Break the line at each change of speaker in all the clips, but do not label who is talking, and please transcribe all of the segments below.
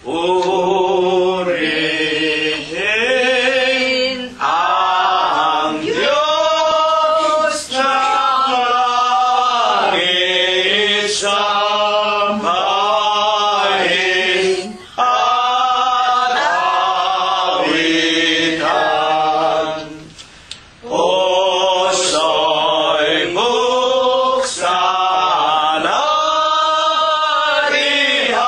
Purihin ang Diyos ng langit sambahin at awitan. Puso'y buksan at ihain,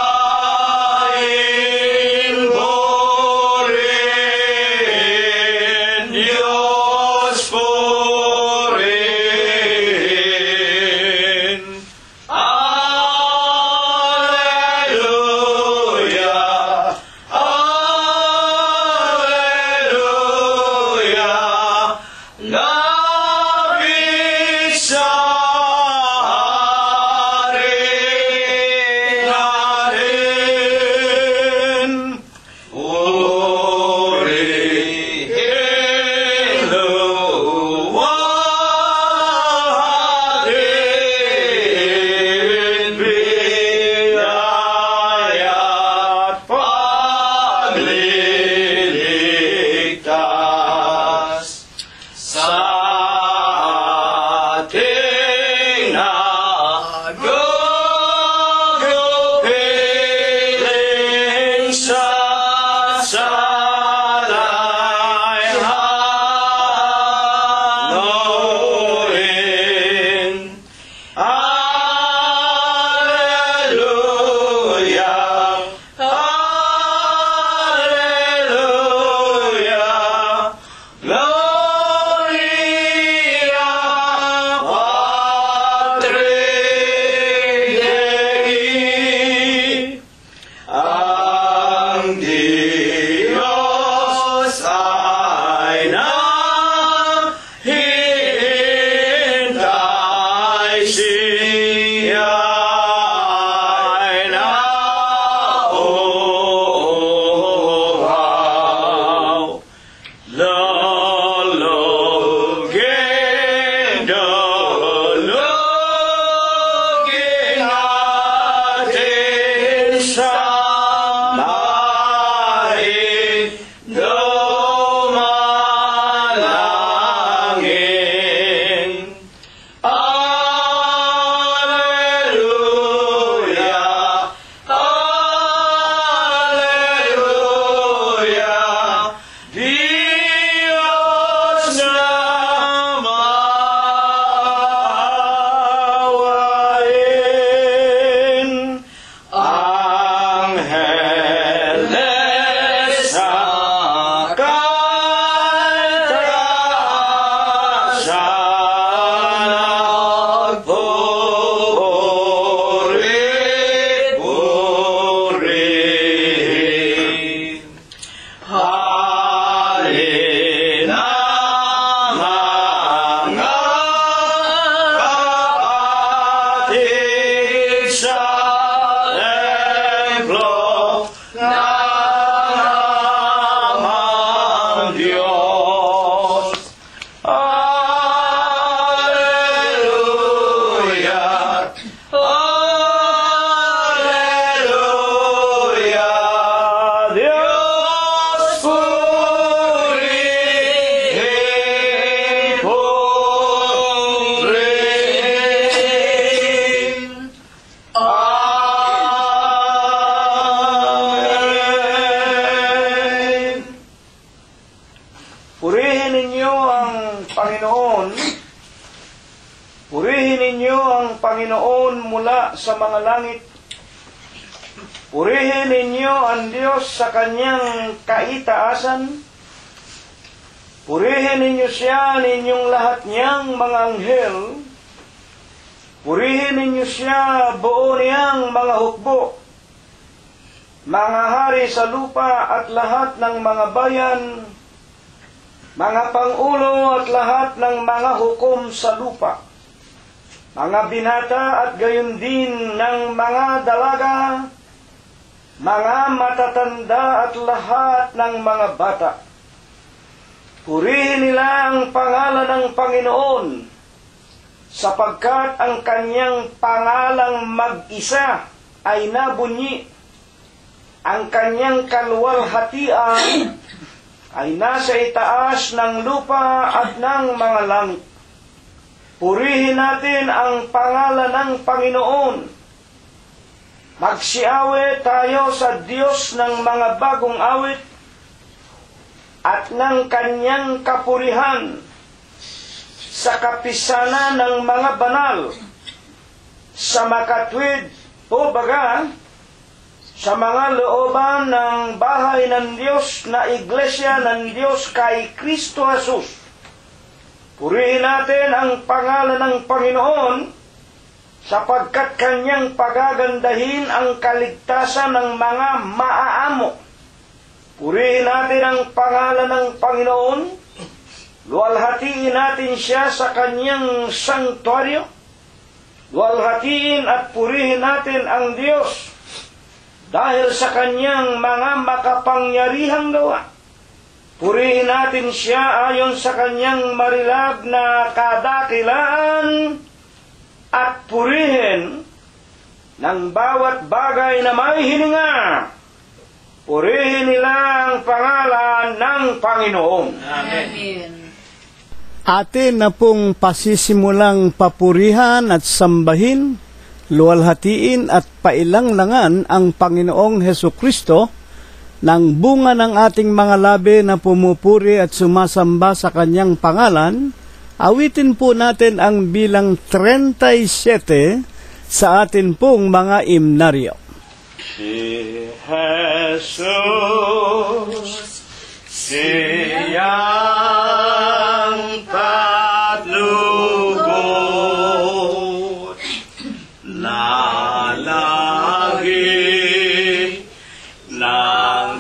purihin, Diyos purihin. Alleluia, alleluia, lapit sa hari natin. Purihin, luwalhatin, biyaya't pagliligtas sa ating nagugupiling sa salaysay. Alleluia, alleluia, Gloria Patri Dei. Ang Diyos ay nahihintay, siya ay nauuhaw. Dalugin, dalugin natin sa bahay dumalangin. Alleluia, alleluia, Diyos na maawain. Angeles sa kataasan, nagpupuri-puri. Halina mga kapatid sa templo ng amang Diyos. Alleluia, alleluia, Diyos purihin, purihin. Amen. Purihin ninyo ang Panginoon. Purihin ninyo ang Panginoon mula sa mga langit. Purihin ninyo ang Diyos sa kanyang kaitaasan. Purihin ninyo siya ninyong lahat niyang mga anghel. Purihin ninyo siya buo niyang mga hukbo, mga hari sa lupa at lahat ng mga bayan, mga pangulo at lahat ng mga hukom sa lupa, mga binata at gayon din ng mga dalaga, mga matatanda at lahat ng mga bata. Purihin nila ang pangalan ng Panginoon, sapagkat ang kanyang pangalang mag-isa ay nabunyi. ang kanyang kaluwalhatian ay nasa itaas ng lupa at ng mga langit. Purihin natin ang pangalan ng Panginoon. Magsiawit tayo sa Diyos ng mga bagong awit at ng kanyang kapurihan sa kapisanan ng mga banal, sa makatwid o baga sa mga looban ng bahay ng Diyos na iglesia ng Diyos kay Kristo Jesus. Purihin natin ang pangalan ng Panginoon sapagkat kanyang pagagandahin ang kaligtasan ng mga maaamo. Purihin natin ang pangalan ng Panginoon. Luwalhatiin natin siya sa kanyang sanktuaryo. Luwalhatiin at purihin natin ang Diyos dahil sa kanyang mga makapangyarihang gawa. Purihin natin siya ayon sa kanyang marilab na kadakilaan at purihin ng bawat bagay na may hininga. Purihin nila ang pangalan ng Panginoon.
Amen.
Atin na pong pasisimulang papurihan at sambahin, luwalhatiin at pailanglangan ang Panginoong Hesukristo ng bunga ng ating mga labi na pumupuri at sumasamba sa kanyang pangalan. Awitin po natin ang bilang 37 sa atin pong mga imnaryo.
Si Jesus, siyang paglugod, lalagi ng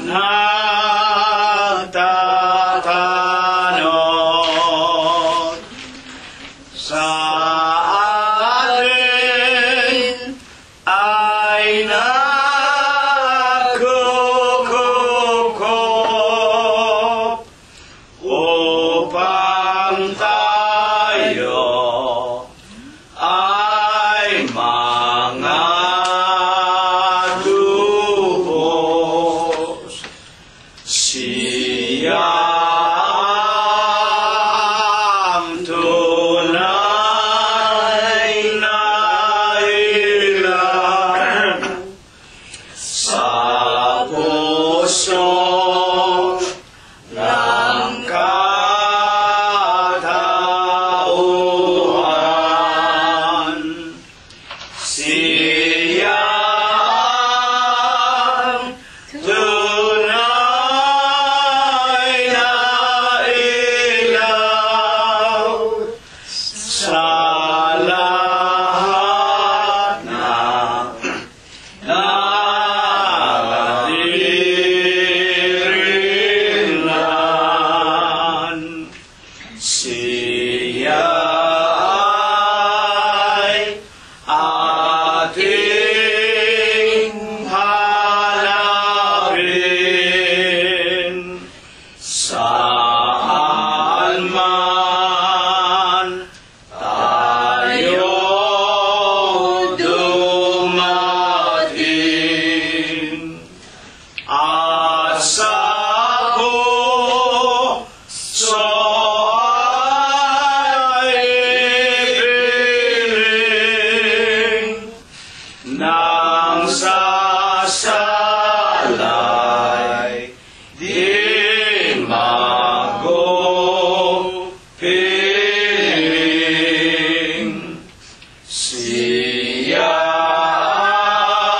nagtatanod sa atin ay nagkukupkop upang tayo ay mga lubos. Siya ang tunay na ilaw sa puso ng katauhan. Siya ang tunay na ilaw sa lahat ng naririlan. Siya ay ating hanapin saan man tayo dumating. At sa puso ay ibiling ng sasalay di magupiling. Siya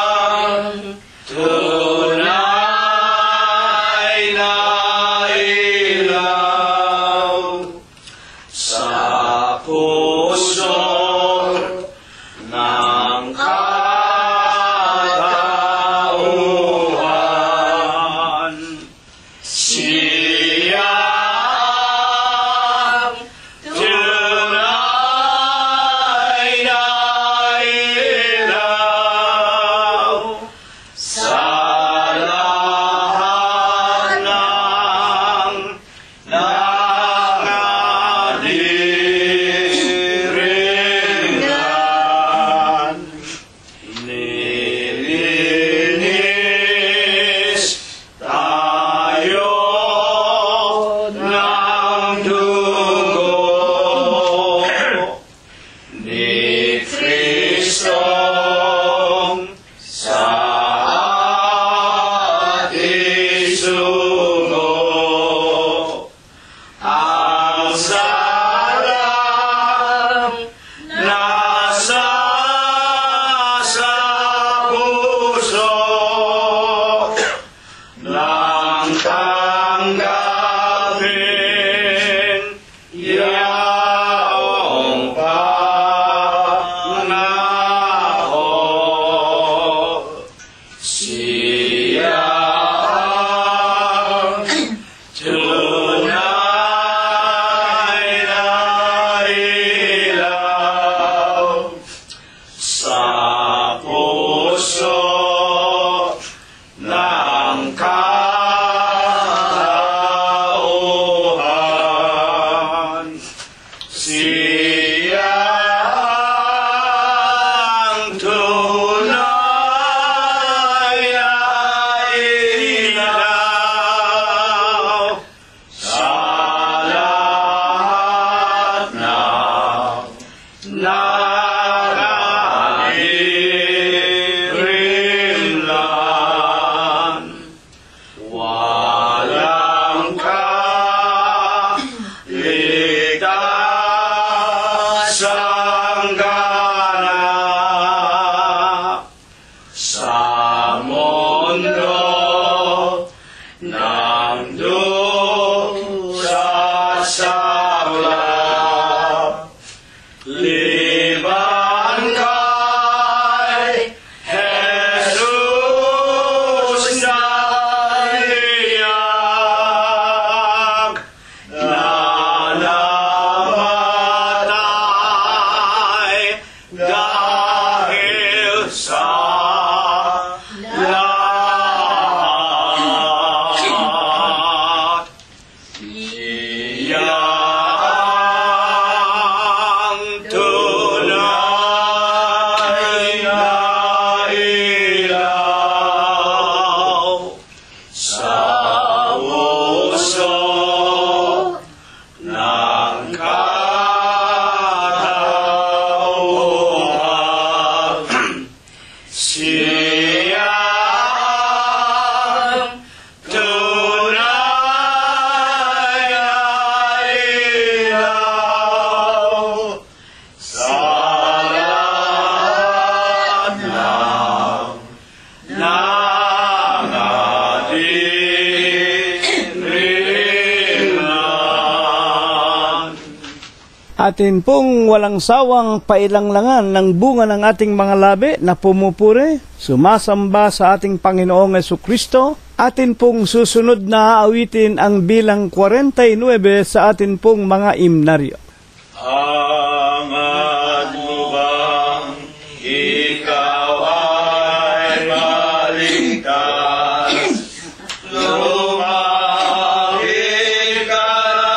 ang tunay na ilaw sa puso ng katauhan. Siya ang tunay na ilaw sa lahat ng nangangaliringan. Nililinin
Siya ang tunay na ilaw sa puso ng katauhan. Siya ang tunay na ilaw sa lahat ng nangangatirinan.
Atin pong walang sawang pailanglangan ng bunga ng ating mga labi na pumupuri, sumasamba sa ating Panginoong Jesucristo. Atin pong susunod na awitin ang bilang 49 sa atin pong mga imnaryo.
Hangad mo bang ikaw ay maligtas? Lumapit ka na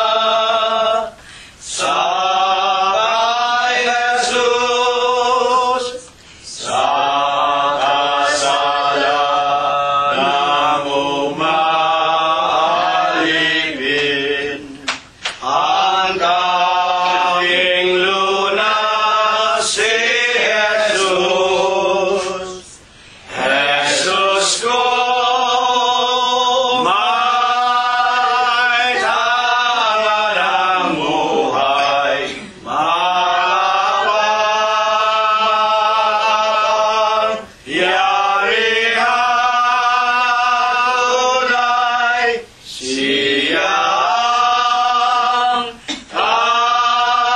sa kay Jesus, sa kasalanang umaalipin. Ang tanging lunas si Jesus. Jesus ko, may tangan ang buhay, makapangyarihan tunay. Siya ang tanging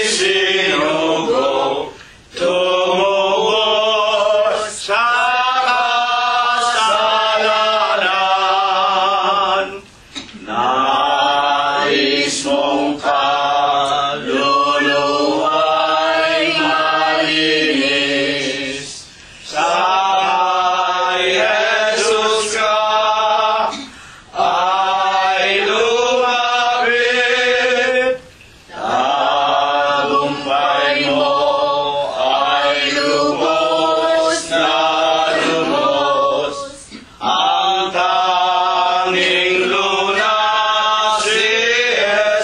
isinugo, tumubos sa kasalanan. Nais mong kaluluwa'y malinis, sa kay Jesus ka ay lumapit. Tagumpay mo ay lubos na lubos. Ang tanging lunas si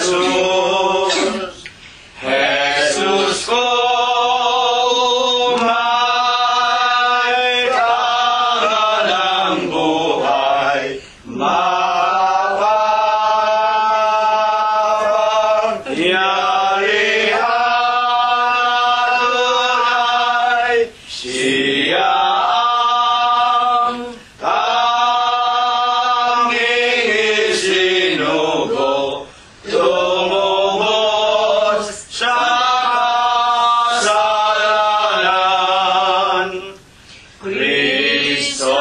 Jesus. Jesus ko, may tangan ang buhay, makapangyarihan tunay. Siya ang tanging isinugo, tumubos sa kasalanan. Kristo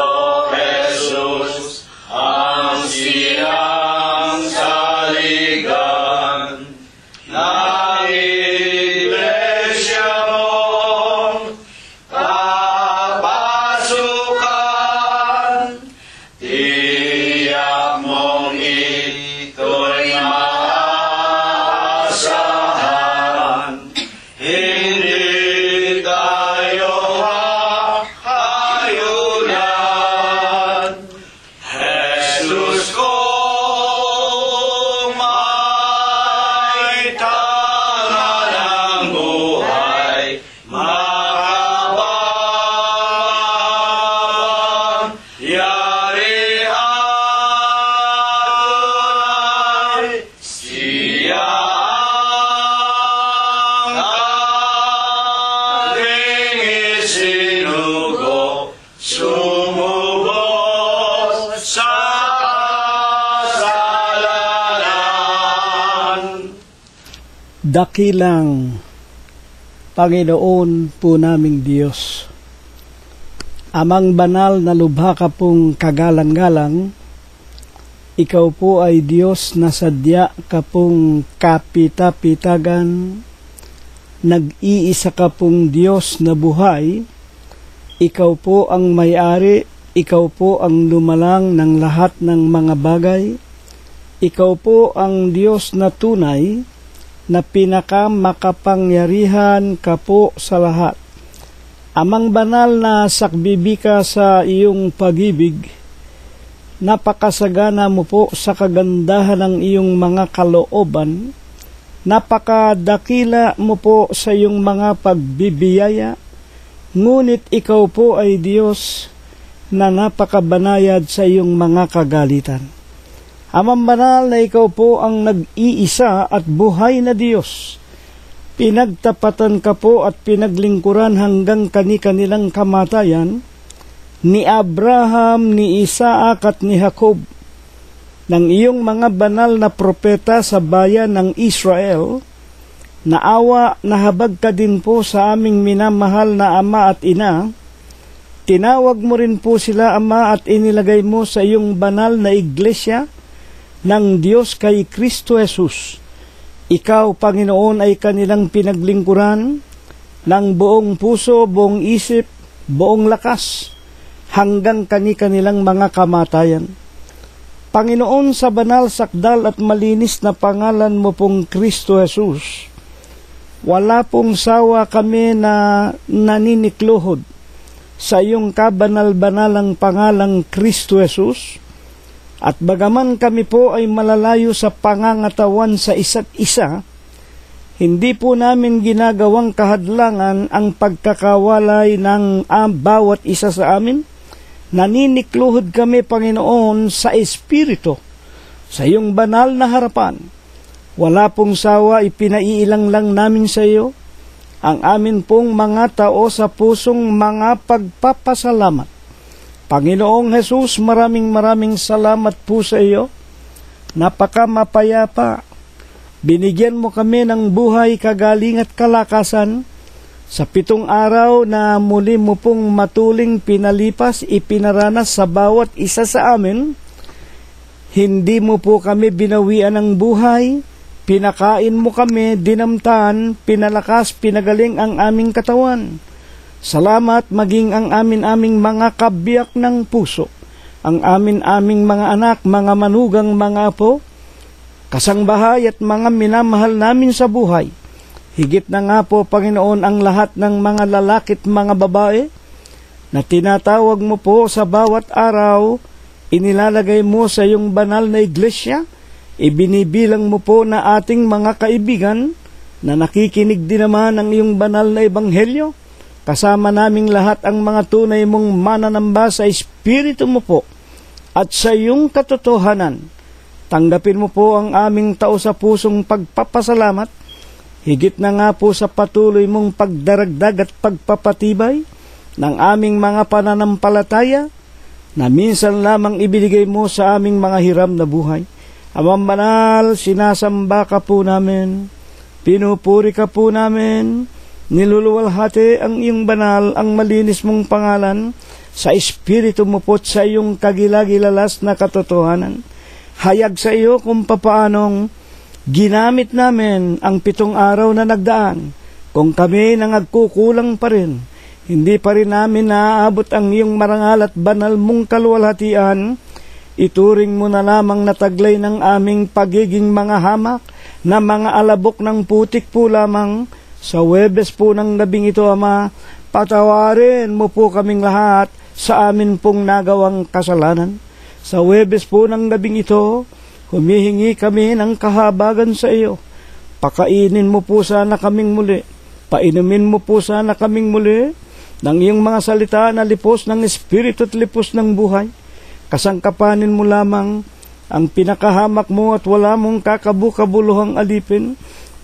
Jesus ang siyang saligan ng iglesia mong papasukan. Tiyak mong ito'y maaasahan. Hindi tayo makayunan. Jesus ko, may tangan ang buhay, makapangyarihan tunay. Siya ang tanging isinugo, sumubos sa kasalanan.
Dakilang Panginoon po naming Diyos, Amang banal na lubha ka pong kagalang-galang, ikaw po ay Diyos na sadya ka pong kapita-pitagan, nag-iisa ka pong Diyos na buhay, ikaw po ang may-ari, ikaw po ang lumalang ng lahat ng mga bagay, Ikaw po ang Diyos na tunay na pinakamakapangyarihan ka po sa lahat. Amang banal na sakbibi ka sa iyong pag-ibig, napakasagana mo po sa kagandahan ng iyong mga kalooban, napakadakila mo po sa iyong mga pagbibiyaya, ngunit ikaw po ay Diyos na napakabanayad sa iyong mga kagalitan. Amang banal na ikaw po ang nag-iisa at buhay na Diyos. Pinagtapatan ka po at pinaglingkuran hanggang kani-kanilang kamatayan ni Abraham, ni Isaac at ni Jacob, ng iyong mga banal na propeta sa bayan ng Israel. Naawa, nahabag ka din po sa aming minamahal na ama at ina. Tinawag mo rin po sila, Ama, at inilagay mo sa iyong banal na iglesia ng Diyos kay Kristo Jesus. Ikaw, Panginoon, ay kanilang pinaglingkuran ng buong puso, buong isip, buong lakas, hanggang kani-kanilang mga kamatayan. Panginoon, sa banal, sakdal at malinis na pangalan mo pong Kristo Jesus, wala pong sawa kami na naninikluhod sa iyong kabanal-banalang pangalang Kristo Jesus. At bagaman kami po ay malalayo sa pangangatawan sa isa't isa, hindi po namin ginagawang kahadlangan ang pagkakawalay ng bawat isa sa amin. Naninikluhod kami, Panginoon, sa Espiritu, sa iyong banal na harapan. Wala pong sawa, ipinaiilang lang namin sa iyo ang amin pong mga tao sa pusong mga pagpapasalamat. Panginoong Jesus, maraming salamat po sa iyo. Napakamapayapa. Binigyan mo kami ng buhay, kagaling at kalakasan sa 7 araw na muli mo pong matuling pinalipas, ipinaranas sa bawat isa sa amin. Hindi mo po kami binawian ng buhay. Pinakain mo kami, dinamtan, pinalakas, pinagaling ang aming katawan. Salamat maging ang aming mga kabiyak ng puso, ang aming mga anak, mga manugang, mga apo, kasangbahay at mga minamahal namin sa buhay. Higit na nga po, Panginoon, ang lahat ng mga lalaki at mga babae na tinatawag mo po sa bawat araw, inilalagay mo sa iyong banal na iglesia, ibinibilang mo po na ating mga kaibigan na nakikinig din naman ng iyong banal na ebanghelyo. Kasama naming lahat ang mga tunay mong mananamba sa Espiritu mo po at sa iyong katotohanan. Tanggapin mo po ang aming tao sa pusong pagpapasalamat, higit na nga po sa patuloy mong pagdaragdag at pagpapatibay ng aming mga pananampalataya na minsan lamang ibinigay mo sa aming mga hiram na buhay. Amang banal, sinasamba ka po namin, pinupuri ka po namin, niluluwalhati ang iyong banal, ang malinis mong pangalan sa Espiritu mo po sa iyong kagilagilalas na katotohanan. Hayag sa iyo kung papaanong ginamit namin ang 7 araw na nagdaan. Kung kami nangagkukulang pa rin, hindi pa rin namin naaabot ang iyong marangal at banal mong kaluwalhatian, ituring mo na lamang na taglay ng aming pagiging mga hamak na mga alabok ng putik po lamang. Sa Huwebes po ng gabing ito, Ama, patawarin mo po kaming lahat sa amin pong nagawang kasalanan. Sa Huwebes po ng gabing ito, humihingi kami ng kahabagan sa iyo. Pakainin mo po sana kaming muli. Painumin mo po sana kaming muli ng iyong mga salita na lipos ng Espiritu at lipos ng buhay. Kasangkapanin mo lamang ang pinakahamak mo at wala mong kakabukabuluhang alipin.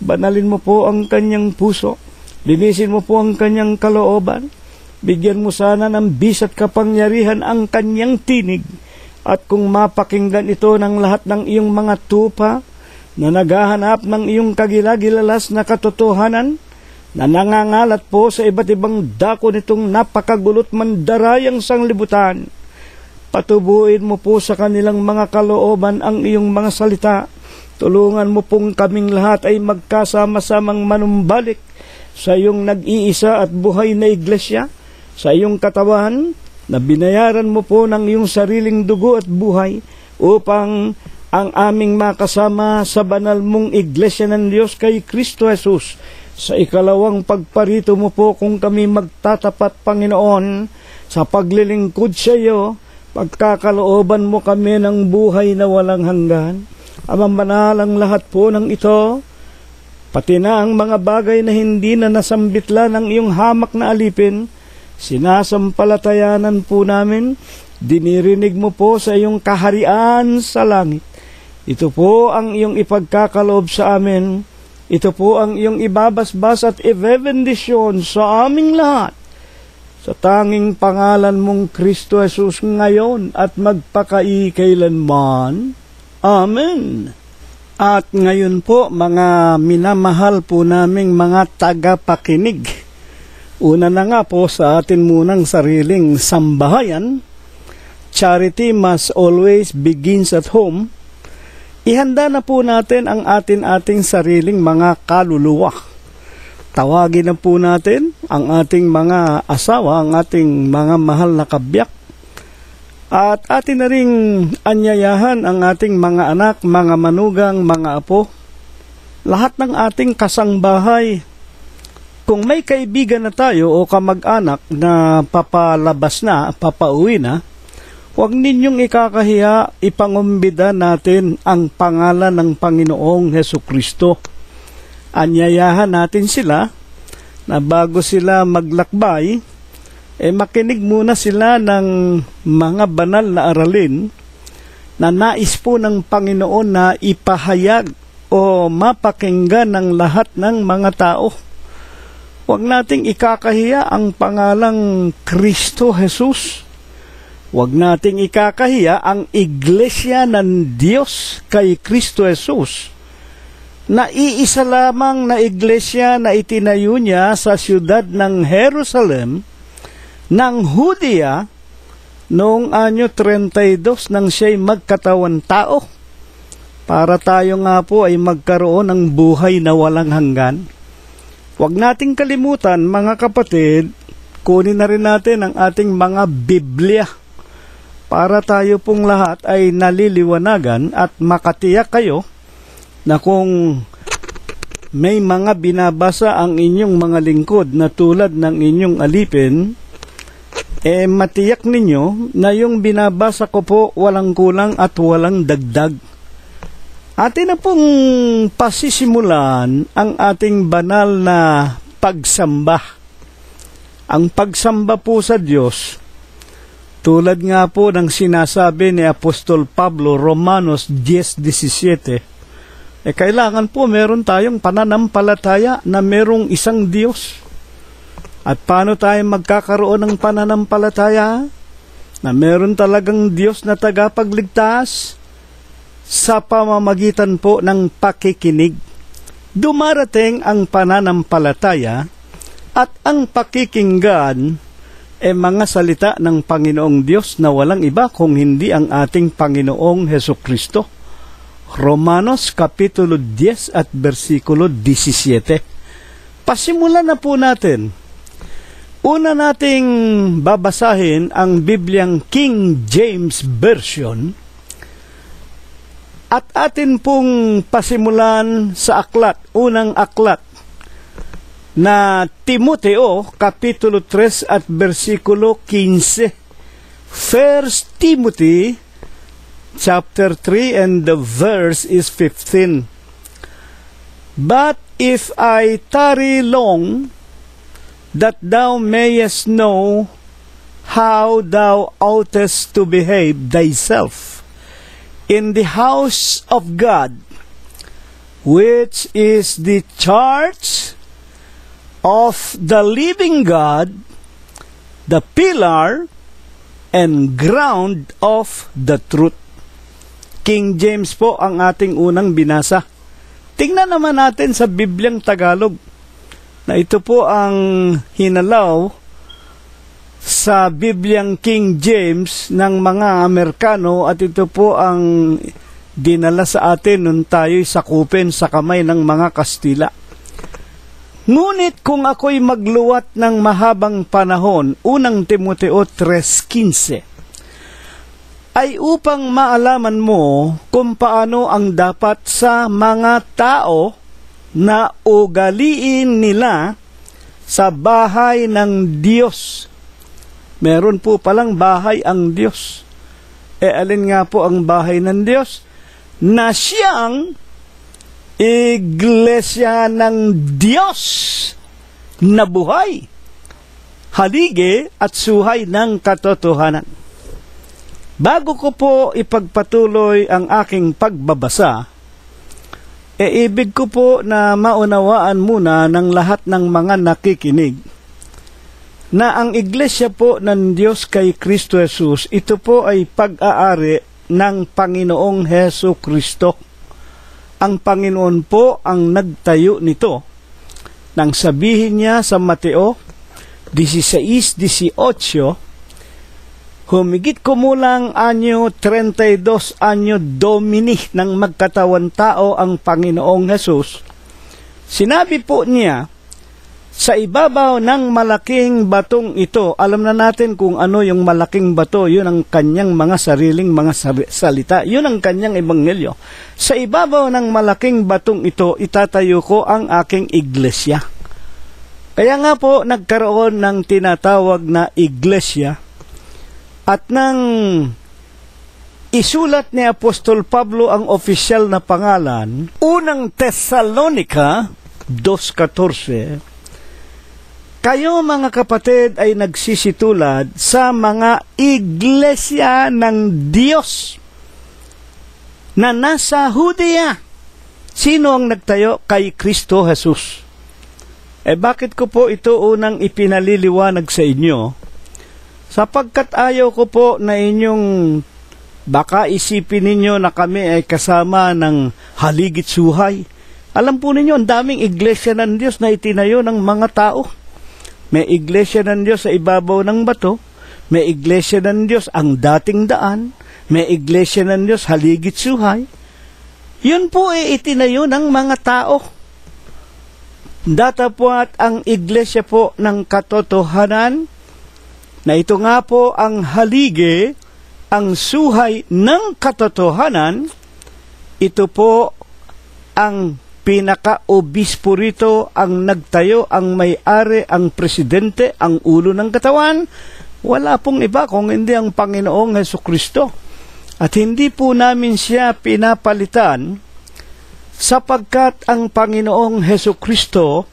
Banalin mo po ang kanyang puso. Linisin mo po ang kanyang kalooban. Bigyan mo sana ng bis at kapangyarihan ang kanyang tinig. At kung mapakinggan ito ng lahat ng iyong mga tupa na naghahanap ng iyong kagilagilalas na katotohanan, na nangangalat po sa iba't ibang dako nitong napakagulot mandarayang sanglibutan, patubuin mo po sa kanilang mga kalooban ang iyong mga salita. Tulungan mo pong kaming lahat ay magkasama-samang manumbalik sa iyong nag-iisa at buhay na iglesia, sa iyong katawan na binayaran mo po ng iyong sariling dugo at buhay upang ang aming makasama sa banal mong Iglesia ng Diyos kay Kristo Jesus. Sa ikalawang pagparito mo po kung kami magtatapat, Panginoon, sa paglilingkod sa iyo, pagkakalooban mo kami ng buhay na walang hanggan. Amang banal ang lahat po ng ito, pati na ang mga bagay na hindi na nasambitla ng iyong hamak na alipin, sinasampalatayanan po namin, dinirinig mo po sa iyong kaharian sa langit. Ito po ang iyong ipagkakaloob sa amin. Ito po ang iyong ibabasbas at ibebendisyon sa aming lahat. Sa tanging pangalan mong Kristo Jesus ngayon at magpakaikailanman. Amen. At ngayon po, mga minamahal po naming mga tagapakinig. Una na nga po sa atin munang sariling sambahayan. Charity must always begins at home. Ihanda na po natin ang ating sariling mga kaluluwa. Tawagin na po natin ang ating mga asawa, ang ating mga mahal na kabiyak. At atin na ring anyayahan ang ating mga anak, mga manugang, mga apo. Lahat ng ating kasangbahay. Kung may kaibigan na tayo o kamag-anak na papalabas na, papauwi na, huwag ninyong ikakahiya, ipangumbida natin ang pangalan ng Panginoong Hesukristo. Anyayahan natin sila na bago sila maglakbay, makinig muna sila ng mga banal na aralin na nais po ng Panginoon na ipahayag o mapakinggan ng lahat ng mga tao. Huwag nating ikakahiya ang pangalang Kristo Jesus. Huwag nating ikakahiya ang Iglesia ng Diyos kay Kristo Jesus, na iisa lamang na iglesia na itinayo niya sa siyudad ng Jerusalem, ng Judea, noong anyo 32 nang siya'y magkatawan tao, para tayo nga po ay magkaroon ng buhay na walang hanggan. Huwag nating kalimutan, mga kapatid, kunin na rin natin ang ating mga Biblia, para tayo pong lahat ay naliliwanagan at makatiyak kayo na kung may mga binabasa ang inyong mga lingkod na tulad ng inyong alipin, matiyak ninyo na yung binabasa ko po walang kulang at walang dagdag. Atin na pong pasisimulan ang ating banal na pagsamba. Ang pagsamba po sa Diyos, tulad nga po ng sinasabi ni Apostol Pablo, Romanos 10:17, kailangan po meron tayong pananampalataya na merong isang Diyos. At paano tayo magkakaroon ng pananampalataya na meron talagang Diyos na tagapagligtas? Sa pamamagitan po ng pakikinig. Dumarating ang pananampalataya at ang pakikinggan mga salita ng Panginoong Diyos na walang iba kung hindi ang ating Panginoong Hesukristo. Romanos Kapitulo 10 at versikulo 17. Pasimulan na po natin. Una nating babasahin ang Bibliang King James Version at atin pong pasimulan sa aklat, unang aklat na Timoteo, Kapitulo 3 at versikulo 15. 1 Timothy chapter 3 and the verse is 15. But if I tarry long, that thou mayest know how thou oughtest to behave thyself in the house of God, which is the church of the living God, the pillar and ground of the truth. King James po ang ating unang binasa. Tingnan naman natin sa Bibliang Tagalog na ito po ang hinalaw sa Bibliang King James ng mga Amerikano at ito po ang dinala sa atin nung tayo'y sakupin sa kamay ng mga Kastila. Ngunit kung ako'y magluwat ng mahabang panahon, unang Timoteo 3:15, ay upang maalaman mo kung paano ang dapat sa mga tao na ugaliin nila sa bahay ng Diyos. Meron po palang bahay ang Diyos. Alin nga po ang bahay ng Diyos? Na siyang iglesia ng Diyos na buhay, haligi at suhay ng katotohanan. Bago ko po ipagpatuloy ang aking pagbabasa, ibig ko po na maunawaan muna ng lahat ng mga nakikinig na ang iglesia po ng Diyos kay Kristo Jesus, ito po ay pag-aari ng Panginoong Hesu Kristo. Ang Panginoon po ang nagtayo nito. Nang sabihin niya sa Mateo 16:18, humigit kumulang anyo 32 anyo Domini ng magkatawan tao ang Panginoong Hesus. Sinabi po niya, sa ibabaw ng malaking batong ito, alam na natin kung ano yung malaking bato, yun ang kanyang mga sariling mga salita, yun ang kanyang ebanghelyo. Sa ibabaw ng malaking batong ito, itatayo ko ang aking iglesia. Kaya nga po, nagkaroon ng tinatawag na iglesia. At nang isulat ni Apostol Pablo ang opisyal na pangalan, unang Tesalonica 2:14, kayo mga kapatid ay nagsisitulad sa mga iglesia ng Diyos na nasa Judea. Sino ang nagtayo? Kay Kristo Jesus. Bakit ko po ito unang ipinaliliwanag sa inyo? Sapagkat ayaw ko po na inyong baka isipin ninyo na kami ay kasama ng haligit suhay. Alam po ninyo, ang daming iglesia ng Diyos na itinayo ng mga tao. May iglesia ng Diyos sa ibabaw ng bato, may iglesia ng Diyos ang dating daan, may iglesia ng Diyos haligit suhay. Yun po ay itinayo ng mga tao. Datapwat ang iglesia po ng katotohanan, na ito nga po ang haligi, ang suhay ng katotohanan, ito po ang pinaka-obispo rito, ang nagtayo, ang may-ari, ang presidente, ang ulo ng katawan. Wala pong iba kung hindi ang Panginoong Hesukristo. At hindi po namin siya pinapalitan sapagkat ang Panginoong Hesukristo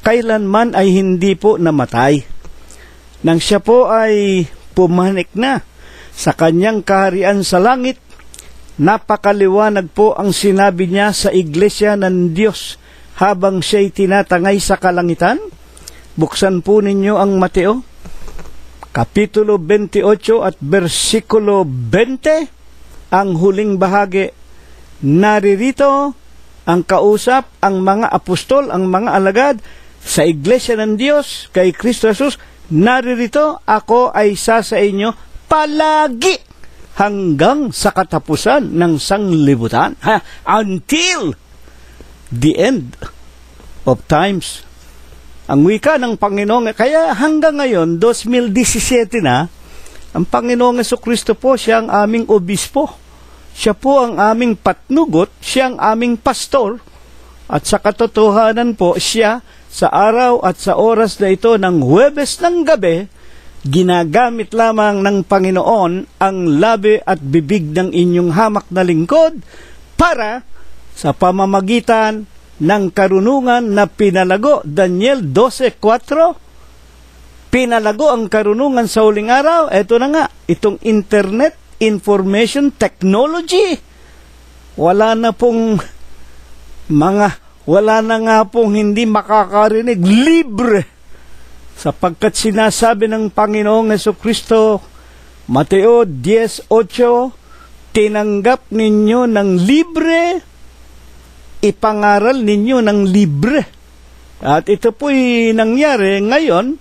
kailanman ay hindi po namatay. Nang siya po ay pumanik na sa kanyang kaharian sa langit, napakaliwanag po ang sinabi niya sa iglesia ng Diyos habang siya'y tinatangay sa kalangitan. Buksan po ninyo ang Mateo, Kapitulo 28 at versikulo 20, ang huling bahagi. Naririto ang kausap, ang mga apostol, ang mga alagad sa iglesia ng Diyos kay Kristo Jesus. Naririto, ako ay sa inyo palagi hanggang sa katapusan ng sanglibutan. Until the end of times. Ang wika ng Panginoon, kaya hanggang ngayon, 2017 na, ang Panginoong Jesucristo po, siya ang aming obispo. Siya po ang aming patnugot, siya ang aming pastor. At sa katotohanan po, siya sa araw at sa oras na ito ng Huwebes ng gabi, ginagamit lamang ng Panginoon ang labi at bibig ng inyong hamak na lingkod para sa pamamagitan ng karunungan na pinalago. Daniel 12:4, pinalago ang karunungan sa huling araw. Ito na nga, itong internet, information technology. Wala na nga pong hindi makakarinig, libre. Sapagkat sinasabi ng Panginoong Jesucristo, Mateo 10:8, tinanggap ninyo ng libre, ipangaral ninyo ng libre. At ito po'y nangyari ngayon,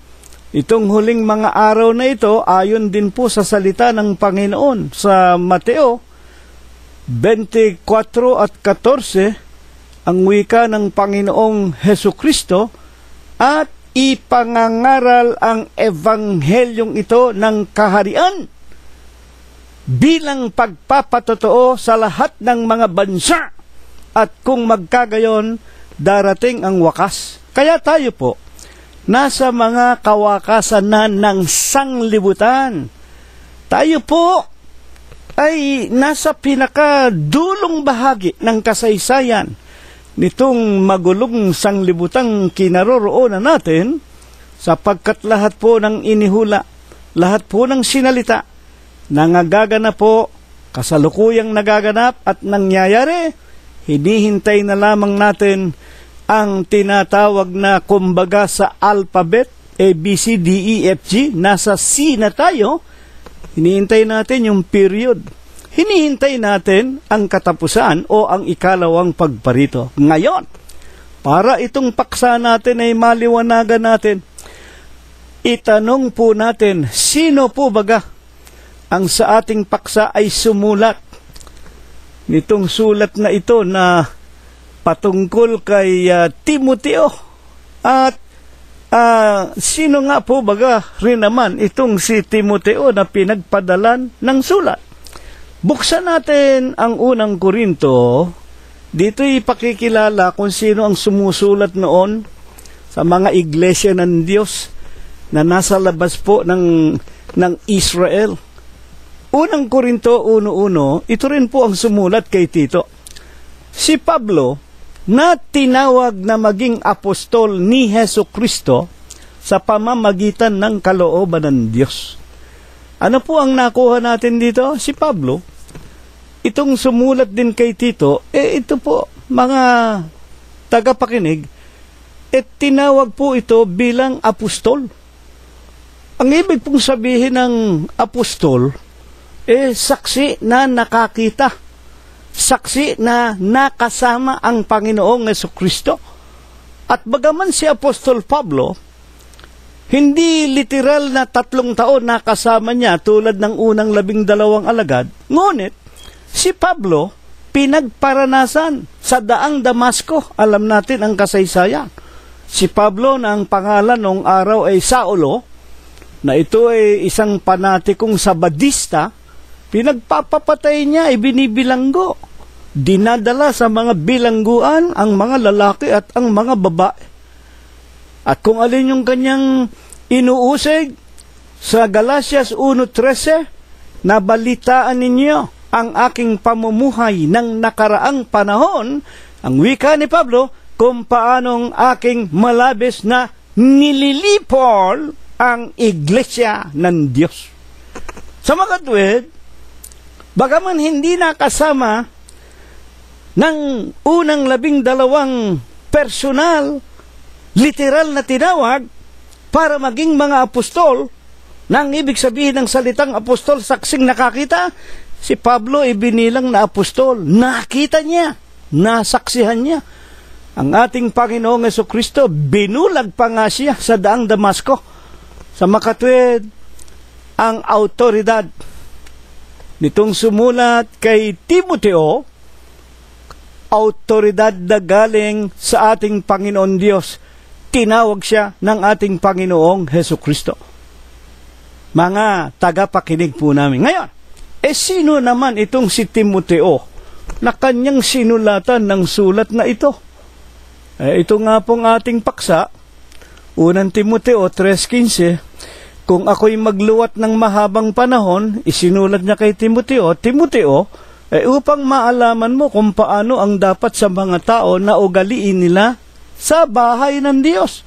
itong huling mga araw na ito, ayon din po sa salita ng Panginoon sa Mateo 24 at 14, ang wika ng Panginoong Jesucristo, at ipangangaral ang evanghelyong ito ng kaharian bilang pagpapatotoo sa lahat ng mga bansa, at kung magkagayon, darating ang wakas. Kaya tayo po, nasa mga kawakasan na ng sanglibutan. Tayo po ay nasa pinakadulong bahagi ng kasaysayan nitong magulong sanglibutang kinaroroonan natin, sapagkat lahat po ng inihula, lahat po ng sinalita, nangagaganap po, kasalukuyang nagaganap at nangyayari, hinihintay na lamang natin ang tinatawag na kumbaga sa alphabet, A, B, C, D, E, F, G, nasa C na tayo. Hinihintay natin yung period. Hinihintay natin ang katapusan o ang ikalawang pagparito. Ngayon, para itong paksa natin ay maliwanagan natin, itanong po natin, sino po baga ang sa ating paksa ay sumulat nitong sulat na ito na patungkol kay Timoteo? At sino nga po baga rin naman itong si Timoteo na pinagpadalan ng sulat? Buksan natin ang unang Korinto. Dito ipakikilala kung sino ang sumusulat noon sa mga iglesia ng Diyos na nasa labas po ng Israel. Unang Korinto 1:1, ito rin po ang sumulat kay Tito. Si Pablo, na tinawag na maging apostol ni Hesu Kristo sa pamamagitan ng kalooban ng Diyos. Ano po ang nakuha natin dito? Si Pablo, itong sumulat din kay Tito, ito po, mga tagapakinig, tinawag po ito bilang apostol. Ang ibig pong sabihin ng apostol, saksi na nakakita, saksi na nakasama ang Panginoong Jesucristo. At bagaman si Apostol Pablo, hindi literal na 3 taon nakasama niya tulad ng unang 12 alagad, ngunit si Pablo pinagparanasan sa daang Damasco. Alam natin ang kasaysayan. Si Pablo na ang pangalan noong araw ay Saulo, na ito ay isang panatikong sabadista, pinagpapapatay niya, ibinibilanggo. Dinadala sa mga bilangguan ang mga lalaki at ang mga babae. At kung alin yung kanyang inuusig, sa Galatias 1:13, nabalitaan ninyo ang aking pamumuhay ng nakaraang panahon, ang wika ni Pablo, kung paanong aking malabis na nililipol ang iglesia ng Diyos. Sa mga katuwid, bagaman hindi nakasama ng unang 12 personal, literal na tinawag para maging mga apostol, na ang ibig sabihin ng salitang apostol, saksing nakakita, si Pablo ibinilang na apostol. Nakita niya, nasaksihan niya ang ating Panginoong Jesucristo. Binulag pa nga siya sa daang Damasco. Sa makatwid, ang autoridad nitong sumulat kay Timoteo, autoridad na galing sa ating Panginoon Diyos. Tinawag siya ng ating Panginoong Jesucristo. Mga tagapakinig po namin. Ngayon, sino naman itong si Timoteo na kanyang sinulatan ng sulat na ito? Ito nga pong ating paksa, unang Timoteo 3:15, kung ako'y magluwat ng mahabang panahon, isinulat niya kay Timoteo, upang maalaman mo kung paano ang dapat sa mga tao na ugaliin nila sa bahay ng Diyos.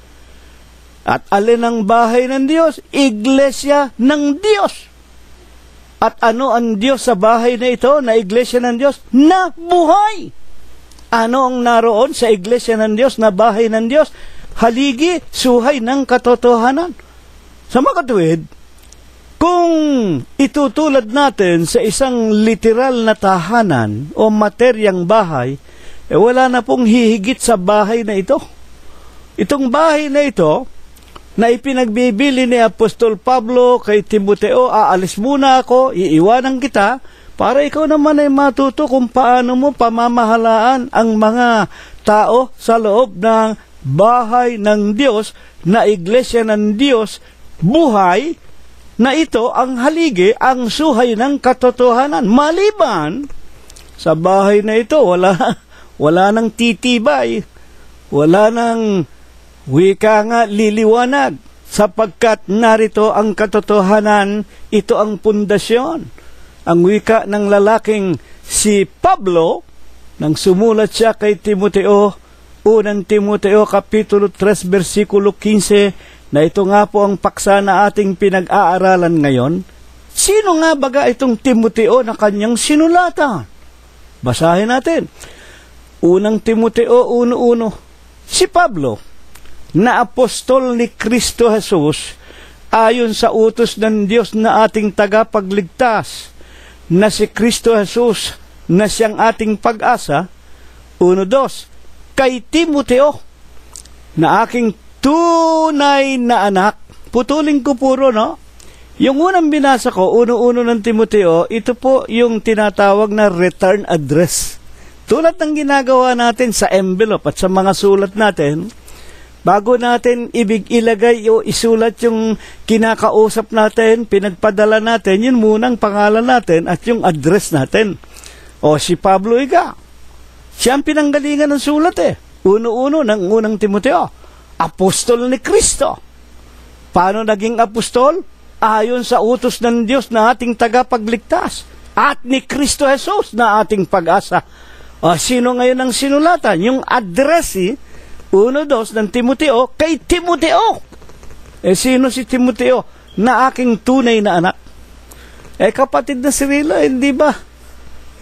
At alin ang bahay ng Diyos? Iglesia ng Diyos. At ano ang Diyos sa bahay na ito, na iglesia ng Diyos? Na buhay. Ano ang naroon sa iglesia ng Diyos, na bahay ng Diyos? Haligi, suhay ng katotohanan. Sa mga katuwid, kung itutulad natin sa isang literal na tahanan o materyang bahay, wala na pong hihigit sa bahay na ito. Itong bahay na ito, na ipinagbibili ni Apostol Pablo kay Timoteo, aalis muna ako, iiwanan kita, para ikaw naman ay matuto kung paano mo pamamahalaan ang mga tao sa loob ng bahay ng Diyos, na iglesia ng Diyos, buhay, na ito ang haligi, ang suhay ng katotohanan. Maliban sa bahay na ito, wala nang titibay, wala nang wika nga liliwanag, sapagkat narito ang katotohanan, ito ang pundasyon. Ang wika ng lalaking si Pablo, nang sumulat siya kay Timoteo, unang Timoteo Kapitulo 3, versikulo 15, na ito nga po ang paksa na ating pinag-aaralan ngayon. Sino nga baga itong Timoteo na kanyang sinulatan? Basahin natin. Unang Timoteo 1:1. Si Pablo, na apostol ni Kristo Jesus, ayon sa utos ng Diyos na ating tagapagligtas, na si Kristo Jesus, na siyang ating pag-asa. 1:2. Kay Timoteo, na aking tunay na anak. Putulin ko puro, no? Yung unang binasa ko, 1:1 ng Timoteo, ito po yung tinatawag na return address. Tulad ng ginagawa natin sa envelope at sa mga sulat natin, bago natin ilagay o isulat yung kinakausap natin, pinagpadala natin, yun munang pangalan natin at yung address natin. O si Pablo Iga, siya ang pinanggalingan ng sulat 1:1 ng unang Timoteo. Apostol ni Kristo. Paano naging apostol? Ayon sa utos ng Diyos na ating tagapagligtas at ni Kristo Jesus na ating pag-asa. Sino ngayon ang sinulatan? Yung address 1:2 ng Timoteo kay Timoteo. Sino si Timoteo? Na aking tunay na anak. Kapatid na Cirilo, hindi ba?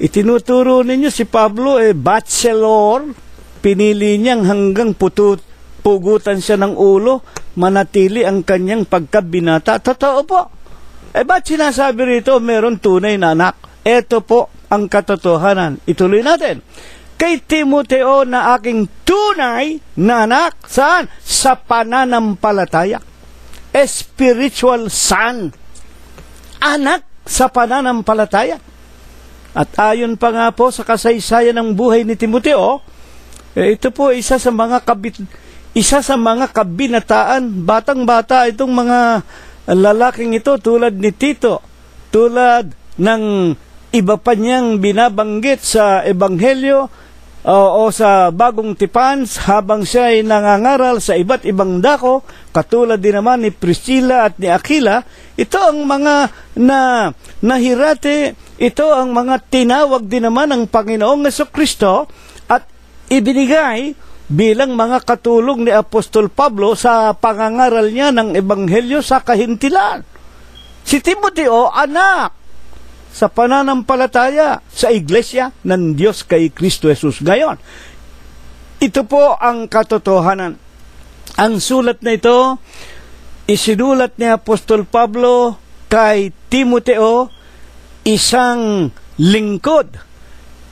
Itinuturo ninyo si Pablo, bachelor, pinili niyang hanggang pugutan siya ng ulo, manatili ang kanyang pagkabinata. Totoo po. Ba't sinasabi rito meron tunay na anak? Ito po ang katotohanan. Ituloy natin. Kay Timoteo na aking tunay na anak, saan? Sa pananampalataya. Spiritual son. Anak sa pananampalataya. At ayon pa nga po sa kasaysayan ng buhay ni Timoteo, ito po isa sa mga kabinataan, batang-bata itong mga lalaking ito tulad ni Tito, tulad ng iba pa niyang binabanggit sa Ebanghelyo o sa Bagong Tipan habang siya ay nangangaral sa iba't ibang dako, katulad din naman ni Priscilla at ni Aquila. Ito ang mga nahirate, ito ang mga tinawag din naman ng Panginoong Jesucristo at ibinigay bilang mga katulong ni Apostol Pablo sa pangangaral niya ng Ebanghelyo sa kahintilan. Si Timoteo, anak sa pananampalataya sa iglesia ng Diyos kay Kristo Jesus. Gayon, ito po ang katotohanan. Ang sulat na ito, isinulat ni Apostol Pablo kay Timoteo, isang lingkod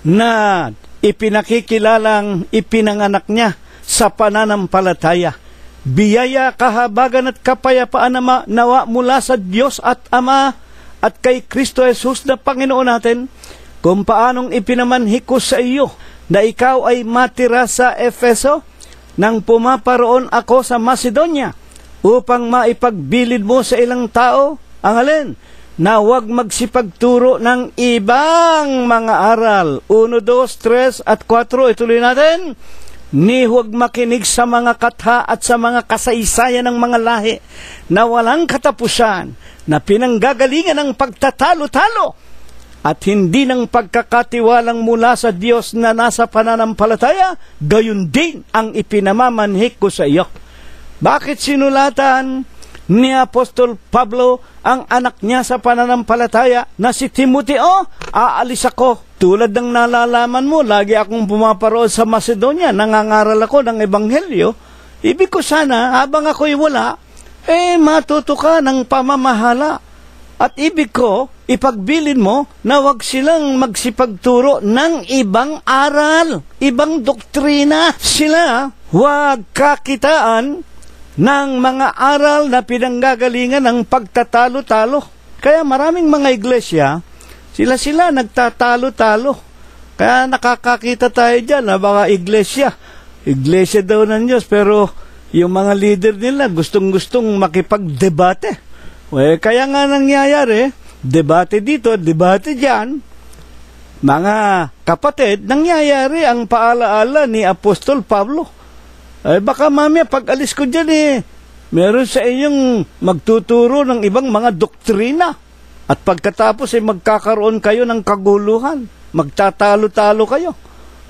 na ipinakikilalang ipinanganak niya sa pananampalataya. Biyaya, kahabagan at kapayapaan na nawa mula sa Diyos at Ama at kay Kristo Jesus na Panginoon natin, kung paanong ipinamanhi ko sa iyo na ikaw ay matira sa Efeso nang pumaparoon ako sa Macedonia upang maipagbilid mo sa ilang tao ang alin? Na huwag magsipagturo ng ibang mga aral. 1, 2, 3 at 4. Ituloy natin. Ni huwag makinig sa mga katha at sa mga kasaysayan ng mga lahi na walang katapusan, na pinanggagalingan ng pagtatalo-talo at hindi ng pagkakatiwalang mula sa Diyos na nasa pananampalataya, gayon din ang ipinamamanhik ko sa iyo. Bakit sinulatan ni Apostol Pablo ang anak niya sa pananampalataya na si Timoteo? Aalis ako. Tulad ng nalalaman mo, lagi akong pumaparoon sa Macedonia, nangangaral ako ng Ebanghelyo. Ibig ko sana, habang ako'y wala, matuto ka ng pamamahala. At ibig ko, ipagbilin mo na wag silang magsipagturo ng ibang aral, ibang doktrina. Sila wag kakitaan ng mga aral na pinanggagalingan ng pagtatalo-talo. Kaya maraming mga iglesia, sila nagtatalo-talo. Kaya nakakakita tayo dyan na mga iglesia daw ng Diyos, pero yung mga leader nila gustong-gustong makipagdebate. Kaya nga nangyayari, debate dito, debate dyan. Mga kapatid, nangyayari ang paalaala ni Apostol Pablo. Baka mamaya pag alis ko dyan meron sa inyong magtuturo ng ibang mga doktrina. At pagkatapos magkakaroon kayo ng kaguluhan. Magtatalo-talo kayo.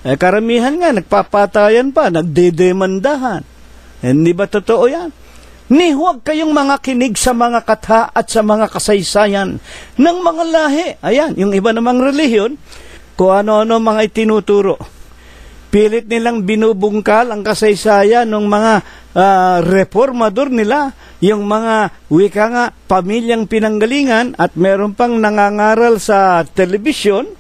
Karamihan nga, nagpapatayan pa, nagdedemandahan. Hindi ba totoo yan? Huwag kayong mga kinig sa mga katha at sa mga kasaysayan ng mga lahi. Ayan, yung iba namang relihiyon, kung ano-ano mga itinuturo. Pilit nilang binubungkal ang kasaysayan ng mga reformador nila, yung mga wika nga, pamilyang pinanggalingan, at meron pang nangangaral sa telebisyon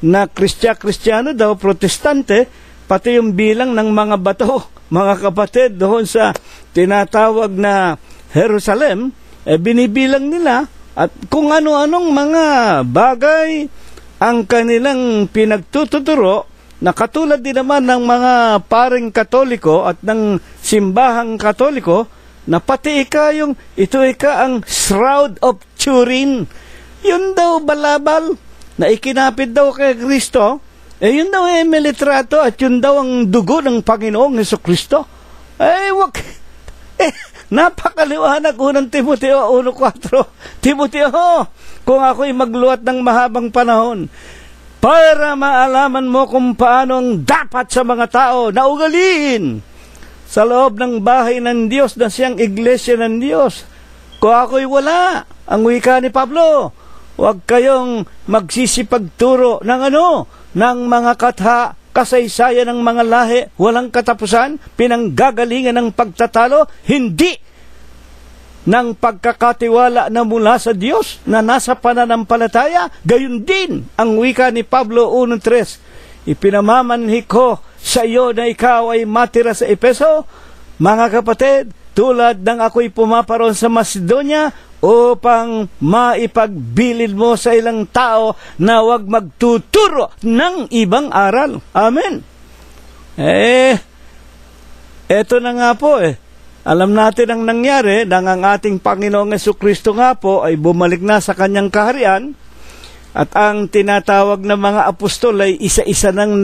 na Kristiyano daw, protestante, pati yung bilang ng mga bato, mga kapatid, doon sa tinatawag na Jerusalem, binibilang nila, at kung ano-anong mga bagay ang kanilang pinagtututuro, na katulad din naman ng mga paring Katoliko at ng simbahang Katoliko, na pati ito ang Shroud of Turin. Yun daw balabal, na ikinapit daw kay Kristo, yun daw may litrato at yun daw ang dugo ng Panginoong Hesukristo. Wag. Napakaliwanag unang Timoteo 1:4. Timoteo, kung ako'y magluwat ng mahabang panahon, para maalaman mo kung paano ang dapat sa mga tao na ugaliin sa loob ng bahay ng Diyos na siyang iglesia ng Diyos. Kung ako'y wala, ang wika ni Pablo, huwag kayong magsisipagturo ng ng mga katha, kasaysayan ng mga lahi, walang katapusan, pinanggagalingan ng pagtatalo, hindi ng pagkakatiwala na mula sa Diyos na nasa pananampalataya. Gayon din ang wika ni Pablo 1:3. Ipinamamanhi ko sa iyo na ikaw ay matira sa Efeso, mga kapatid, tulad ng ako'y pumaparoon sa Macedonia, upang maipagbilid mo sa ilang tao na huwag magtuturo ng ibang aral. Amen. Eto na nga po Alam natin ang nangyari nang ang ating Panginoong Hesukristo nga po ay bumalik na sa kanyang kaharian, at ang tinatawag na mga apostol ay isa-isa nang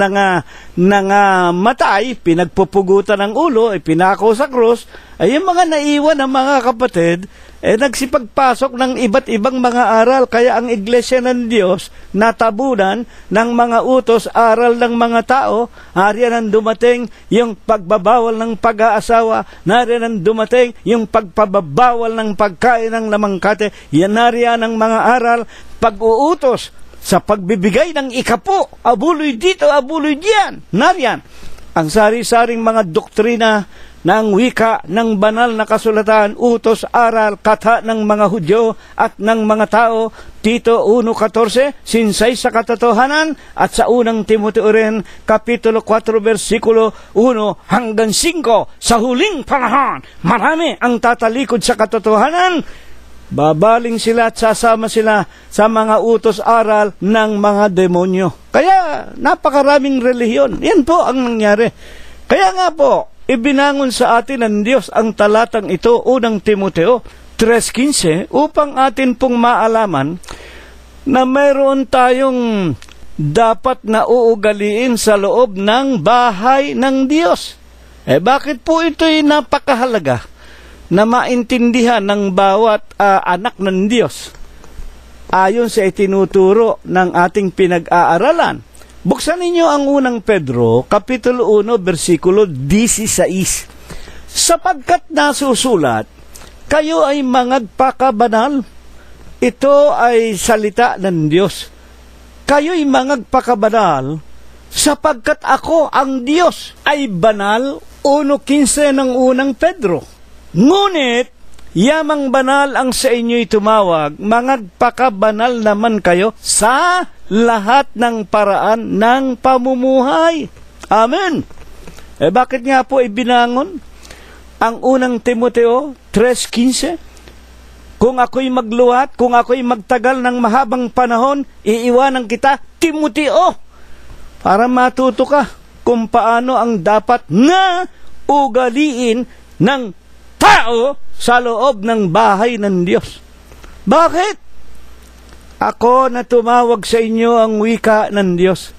nangamatay, pinagpupugutan ng ulo, pinako sa krus. Ay yung mga naiwan ng mga kapatid, nagsipagpasok ng iba't ibang mga aral. Kaya ang iglesia ng Diyos natabunan ng mga utos, aral ng mga tao. Hariyan ang dumating yung pagbabawal ng pag-aasawa, nariyan ang dumating yung pagpababawal ng pagkain ng lamangkate. Yan nariyan ang mga aral, pag-uutos sa pagbibigay ng ikapo, abuloy dito, abuloy diyan. Nariyan ang sari-saring mga doktrina ng wika ng banal na kasulatan, utos, aral, katha ng mga Hudyo at ng mga tao. Tito 1:14, sinsay sa katotohanan, at sa unang Timoteo rin, Kapitulo 4, versikulo 1 hanggang 5, sa huling panahon, marami ang tatalikod sa katotohanan. Babaling sila at sasama sila sa mga utos, aral ng mga demonyo. Kaya napakaraming relihiyon. Yan po ang nangyari. Kaya nga po, ibinangon sa atin ng Diyos ang talatang ito, unang Timoteo 3:15, upang atin pong maalaman na mayroon tayong dapat na uugaliin sa loob ng bahay ng Diyos. Bakit po ito'y napakahalaga na maintindihan ng bawat anak ng Diyos ayon sa itinuturo ng ating pinag-aaralan? Buksan ninyo ang unang Pedro, Kapitulo 1, versikulo 16. Sapagkat nasusulat, kayo ay mangagpakabanal. Ito ay salita ng Diyos. Kayo'y mangagpakabanal, sapagkat ako, ang Diyos, ay banal. 1:15 ng unang Pedro. Ngunit, yamang banal ang sa inyo'y tumawag, mangagpakabanal naman kayo sa lahat ng paraan ng pamumuhay. Amen. Bakit nga po ibinangon ang unang Timoteo 3:15? Kung ako'y magluhat, kung ako'y magtagal ng mahabang panahon, iiwanan kita, Timoteo, para matuto ka kung paano ang dapat na ugaliin ng tao sa loob ng bahay ng Diyos. Bakit? Ako na tumawag sa inyo ang wika ng Diyos.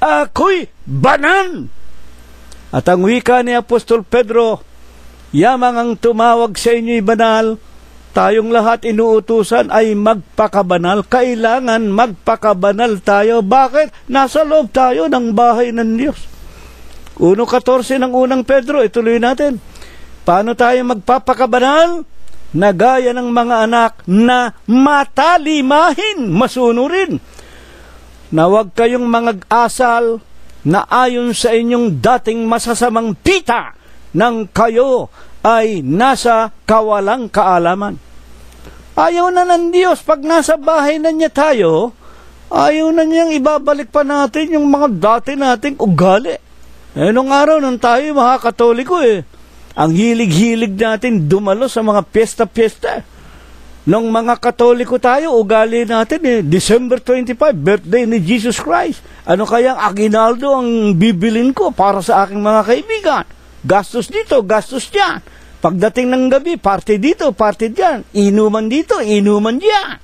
Ako'y banal. At ang wika ni Apostol Pedro, yamang ang tumawag sa inyo'y banal, tayong lahat inuutusan ay magpakabanal. Kailangan magpakabanal tayo. Bakit? Nasa loob tayo ng bahay ng Diyos. 1:14 ng unang Pedro, ituloy natin. Paano tayo magpapakabanal? Na gaya ng mga anak na matalimahin, masunurin. Na huwag kayong mag-asal na ayon sa inyong dating masasamang pita nang kayo ay nasa kawalang kaalaman. Ayaw na ng Diyos pag nasa bahay na niya tayo, ayaw na niyang ibabalik pa natin yung mga dati nating ugali. Nung araw nung tayo mga Katoliko ang hilig-hilig natin dumalo sa mga piyesta-piyesta. Nung mga Katoliko tayo, ugali natin December 25, birthday ni Jesus Christ. Ano kayang aginaldo ang bibilin ko para sa aking mga kaibigan? Gastos dito, gastos diyan. Pagdating ng gabi, party dito, party diyan. Inuman dito, inuman diyan.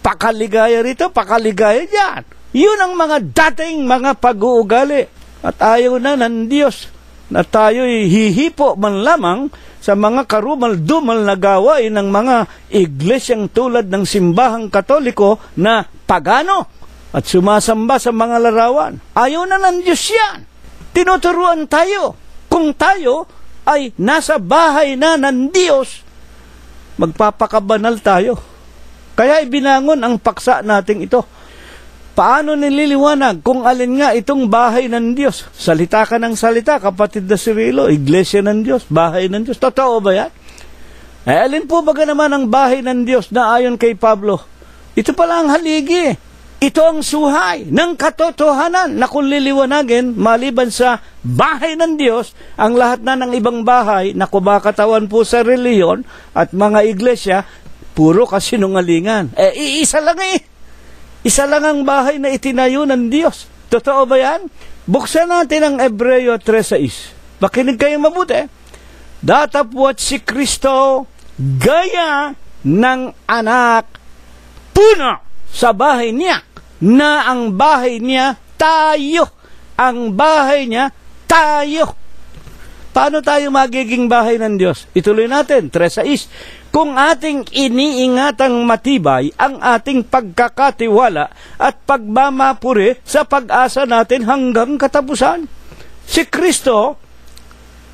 Pakaligaya rito, pakaligaya diyan. Yun ang mga dating mga pag-uugali. At ayaw na ng Diyos na tayo'y hihipo man lamang sa mga karumal-dumal na gawain ng mga iglesyang tulad ng simbahang Katoliko na pagano at sumasamba sa mga larawan. Ayaw na ng Diyos yan. Tinuturuan tayo. Kung tayo ay nasa bahay na ng Diyos, magpapakabanal tayo. Kaya ibinangon ang paksa nating ito. Paano nililiwanag kung alin nga itong bahay ng Diyos? Salita ka ng salita, kapatid na Cirilo, iglesia ng Diyos, bahay ng Diyos. Totoo ba yan? Alin po ba naman ang bahay ng Diyos na ayon kay Pablo? Ito pala ang haligi. Ito ang suhay ng katotohanan na kung liliwanagin, maliban sa bahay ng Diyos, ang lahat na ng ibang bahay na kumakatawan po sa reliyon at mga iglesia, puro kasinungalingan. Iisa lang Isa lang ang bahay na itinayo ng Diyos. Totoo ba yan? Buksan natin ang Hebreo 3:6. Makinig kayo mabuti. Datapwat si Kristo gaya ng anak puno sa bahay niya, na ang bahay niya tayo. Ang bahay niya tayo. Paano tayo magiging bahay ng Diyos? Ituloy natin, 3:6. Kung ating iniingatang matibay ang ating pagkakatiwala at pagmamapuri sa pag-asa natin hanggang katapusan. Si Kristo,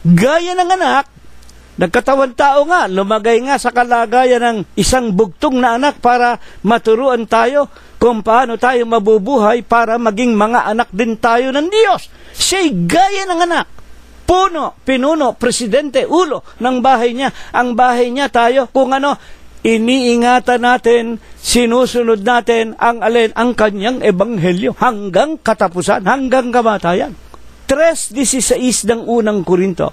gaya ng anak, nagkatawan tao nga, lumagay nga sa kalagayan ng isang bugtong na anak para maturuan tayo kung paano tayo mabubuhay para maging mga anak din tayo ng Diyos. Siya'y gaya ng anak. Puno, pinuno, presidente, ulo ng bahay niya. Ang bahay niya tayo, kung iniingatan natin, sinusunod natin ang kanyang ebanghelyo hanggang katapusan, hanggang kamatayan. 3:16 ng unang Korinto.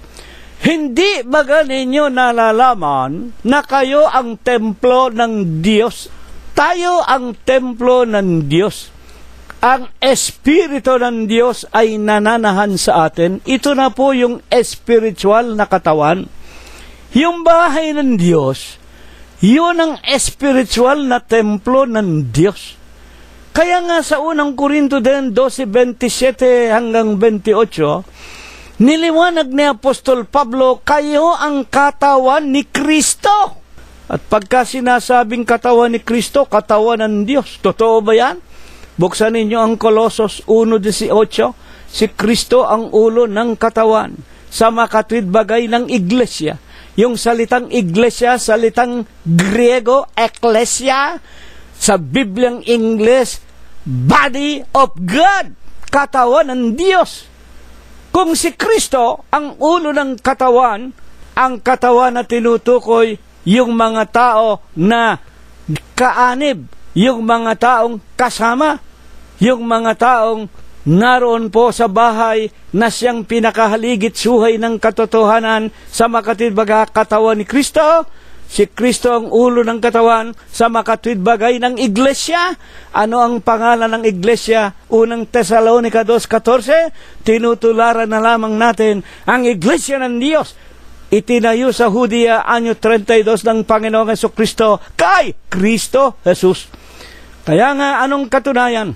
Hindi ba ninyo nalalaman na kayo ang templo ng Diyos? Tayo ang templo ng Diyos. Ang Espiritu ng Diyos ay nananahan sa atin. Ito na po yung spiritual na katawan. Yung bahay ng Diyos, yun ang spiritual na templo ng Diyos. Kaya nga sa unang Korinto din, 12:27 hanggang 28, niliwanag ni Apostol Pablo, kayo ang katawan ni Kristo. At pagka sinasabing katawan ni Kristo, katawan ng Diyos. Totoo ba yan? Buksan ninyo ang Kolosos 1:18. Si Kristo ang ulo ng katawan sa makatwid bagay ng iglesia. Yung salitang iglesia, salitang Griego, ekklesia, sa Bibliang Ingles, body of God, katawan ng Diyos. Kung si Kristo ang ulo ng katawan, ang katawan na tinutukoy, yung mga tao na kaanib, yung mga taong kasama, yung mga taong naroon po sa bahay na siyang pinakahaligit suhay ng katotohanan sa makatwidbaga katawan ni Kristo. Si Kristo ang ulo ng katawan sa makatwidbagay ng iglesia. Ano ang pangalan ng iglesia? Unang Tesalonica 2:14. Tinutularan na lamang natin ang iglesia ng Diyos. itinayo sa Judea anyo 32 ng Panginoong Hesukristo kay Kristo Jesus. Kaya nga, anong katunayan?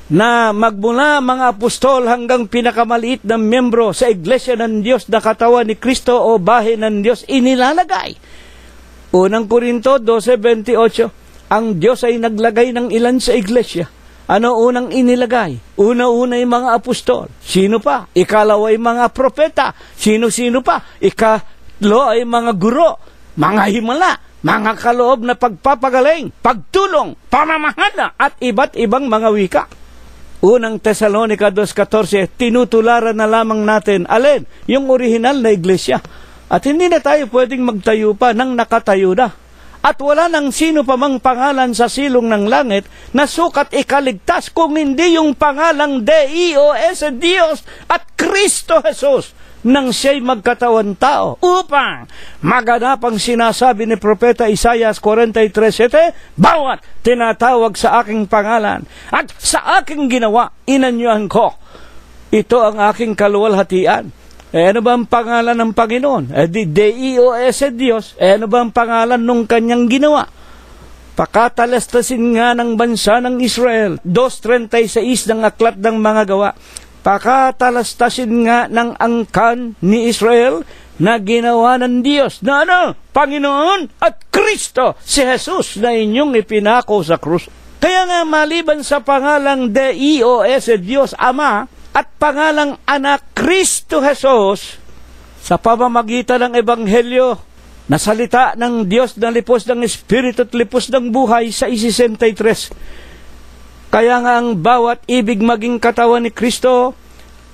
Na magmula mga apostol hanggang pinakamaliit na membro sa Iglesia ng Diyos na katawan ni Kristo o bahay ng Diyos, inilalagay. Unang Korinto 12:28, ang Diyos ay naglagay ng ilan sa Iglesia. Ano unang inilagay? Una-una yung mga apostol. Sino pa? Ikalawa ay mga propeta. Sino-sino pa? Ikatlo ay mga guro, mga himala, mga kaloob na pagpapagaling, pagtulong, pamamahala, at iba't ibang mga wika. Unang Tesalonica 2:14, tinutularan na lamang natin, alin? Yung orihinal na iglesia. At hindi na tayo pwedeng magtayo pa nang nakatayo na. At wala nang sino pa mang pangalan sa silong ng langit na sukat ikaligtas kung hindi yung pangalang Dios at Kristo Jesus nang siya'y magkatawan tao upang maganap ang sinasabi ni Propeta Isaias 43:7, bawat tinatawag sa aking pangalan at sa aking ginawa, inanyuhan ko. Ito ang aking kaluwalhatian. Ano ba ang pangalan ng Panginoon? Dios. Ano ba ang pangalan nung kanyang ginawa? Pakatalastasin nga ng bansa ng Israel. 2:36 ng aklat ng mga gawa. Pakatalastasin nga ng angkan ni Israel na ginawa ng Diyos na ano? Panginoon at Kristo, si Jesus na inyong ipinako sa krus. Kaya nga maliban sa pangalang Diyos Ama at pangalang Anak Kristo Jesus, sa pamamagitan ng Ebanghelyo na salita ng Diyos na lipos ng Espiritu at lipos ng buhay sa 63. Kaya nga ang bawat ibig maging katawan ni Kristo,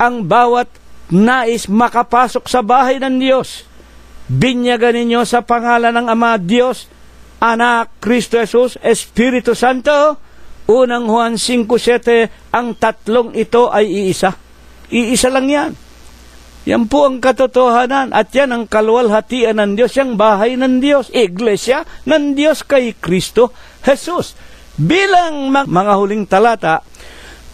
ang bawat nais makapasok sa bahay ng Diyos, binyagan ninyo sa pangalan ng Ama, Diyos, Anak, Kristo Jesus, Espiritu Santo. Unang Juan 5:7, ang tatlong ito ay iisa. Iisa lang yan. Yan po ang katotohanan at yan ang kaluwalhatian ng Diyos, yung bahay ng Diyos, iglesia ng Diyos kay Kristo Jesus. Bilang mga huling talata,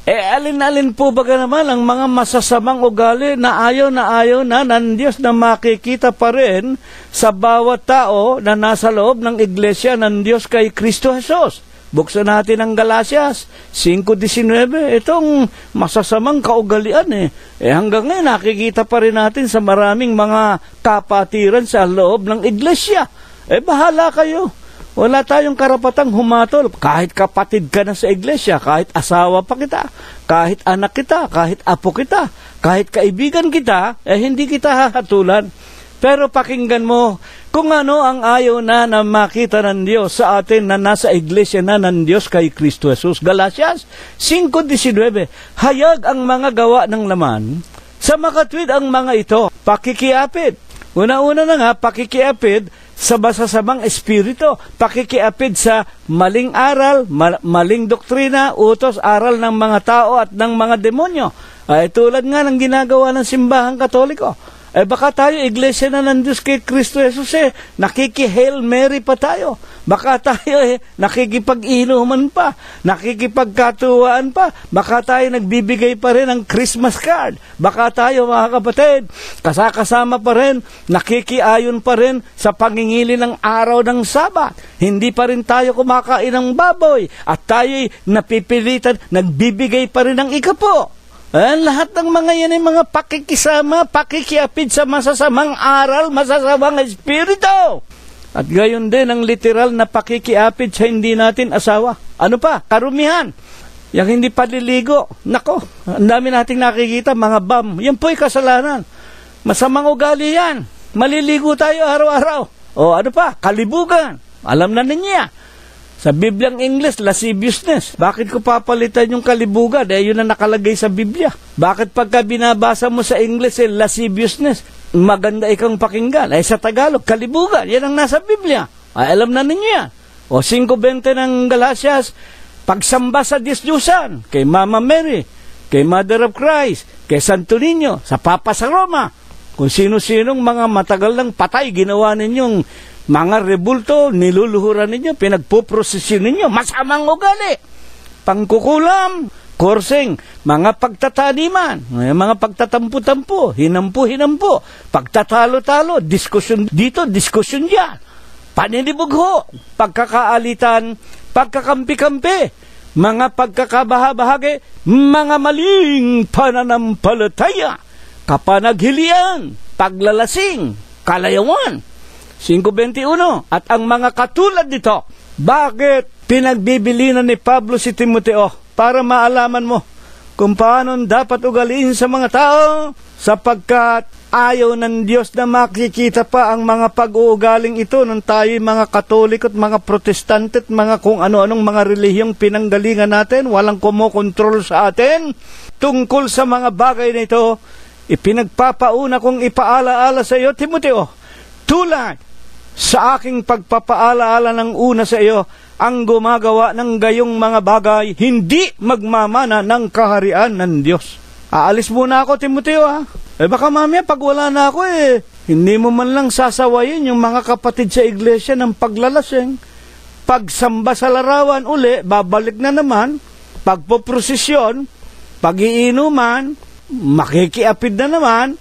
alin-alin po baga naman ang mga masasamang ugali na ayaw na ng Diyos na makikita pa rin sa bawat tao na nasa loob ng iglesia ng Diyos kay Kristo Jesus. Buksan natin ang Galatias 5:19. Itong masasamang kaugalian hanggang ngayon nakikita pa rin natin sa maraming mga kapatiran sa loob ng iglesia. Bahala kayo. Wala tayong karapatang humatol. Kahit kapatid ka na sa iglesia, kahit asawa pa kita, kahit anak kita, kahit apo kita, kahit kaibigan kita, hindi kita hahatulan. Pero pakinggan mo kung ano ang ayaw na makita ng Diyos sa atin na nasa iglesia na ng Diyos kay Kristo Jesus. Galatias 5:19, hayag ang mga gawa ng laman, sa makatwid ang mga ito, pakikiapid. Una-una na nga, pakikiapid sa masasamang espiritu, pakikiapid sa maling aral, maling doktrina, utos, aral ng mga tao at ng mga demonyo. Tulad nga ng ginagawa ng simbahang Katoliko. Baka tayo, iglesia na ng Diyos kay Kristo Jesus, nakiki-Hail Mary pa tayo. Baka tayo, nakikipag-inuman pa, nakikipagkatuwaan pa. Baka tayo nagbibigay pa rin ng Christmas card. Baka tayo, mga kapatid, kasama pa rin, nakikiayon pa rin sa pangingili ng araw ng Sabat. Hindi pa rin tayo kumakain ng baboy. At tayo'y napipilitan, nagbibigay pa rin ng ikapo. Lahat ng mga yan ay mga pakikisama, pakikiapid sa masasamang aral, masasamang espiritu. At gayon din ang literal na pakikiapid sa hindi natin asawa. Ano pa? Karumihan. Yang hindi paliligo. Nako, ang dami nating nakikita, mga bam. Yan po'y kasalanan. Masamang ugali yan. Maliligo tayo araw-araw. O ano pa? Kalibugan. Alam na ninyo. Sa Bibliang English, lasciviousness. Bakit ko papalitan yung kalibugan? Yun ang nakalagay sa Biblia. Bakit pagka binabasa mo sa English, lasciviousness? Maganda ikang pakinggan. Sa Tagalog, kalibugan. Yan ang nasa Biblia. Alam na ninyo yan. O 5:20 ng Galatias, pagsamba sa Diyos-Diyusan, kay Mama Mary, kay Mother of Christ, kay Santo Niño, sa Papa sa Roma. Kung sino-sinong mga matagal ng patay, ginawa ninyong mga rebulto, niluluhuran ninyo, pinagpuprosesyon ninyo, masamang ugali, pangkukulam, Kursing, mga pagtataniman, mga pagtatampo-tampo, hinampo-hinampo, pagtatalo-talo, diskusyon dito, diskusyon diyan, paninibugho, pagkakaalitan, pagkakampi-kampi, mga pagkakabahabahagi, mga maling pananampalataya, kapanaghilian, paglalasing, kalayawan. 5:21. At ang mga katulad nito, bakit pinagbibilinan ni Pablo si Timoteo? Para maalaman mo kung paano dapat ugaliin sa mga tao, sapagkat ayaw ng Diyos na makikita pa ang mga pag-uugaling ito nung tayo'y mga Katoliko at mga Protestante at mga kung ano-anong mga relihiyong pinanggalingan natin, walang kumokontrol sa atin. Tungkol sa mga bagay na ito, ipinagpapauna kong ipaalaala sa iyo, Timoteo, tulad sa aking pagpapaalaala ng una sa iyo, ang gumagawa ng gayong mga bagay, hindi magmamana ng kaharian ng Diyos. Aalis muna ako, Timoteo, ha? Baka mamaya pag wala na ako, hindi mo man lang sasawayin yung mga kapatid sa iglesia ng paglalasing. Pagsamba sa larawan uli, babalik na naman. Pagpoprosesyon, pag-iinuman, makikiapid na naman.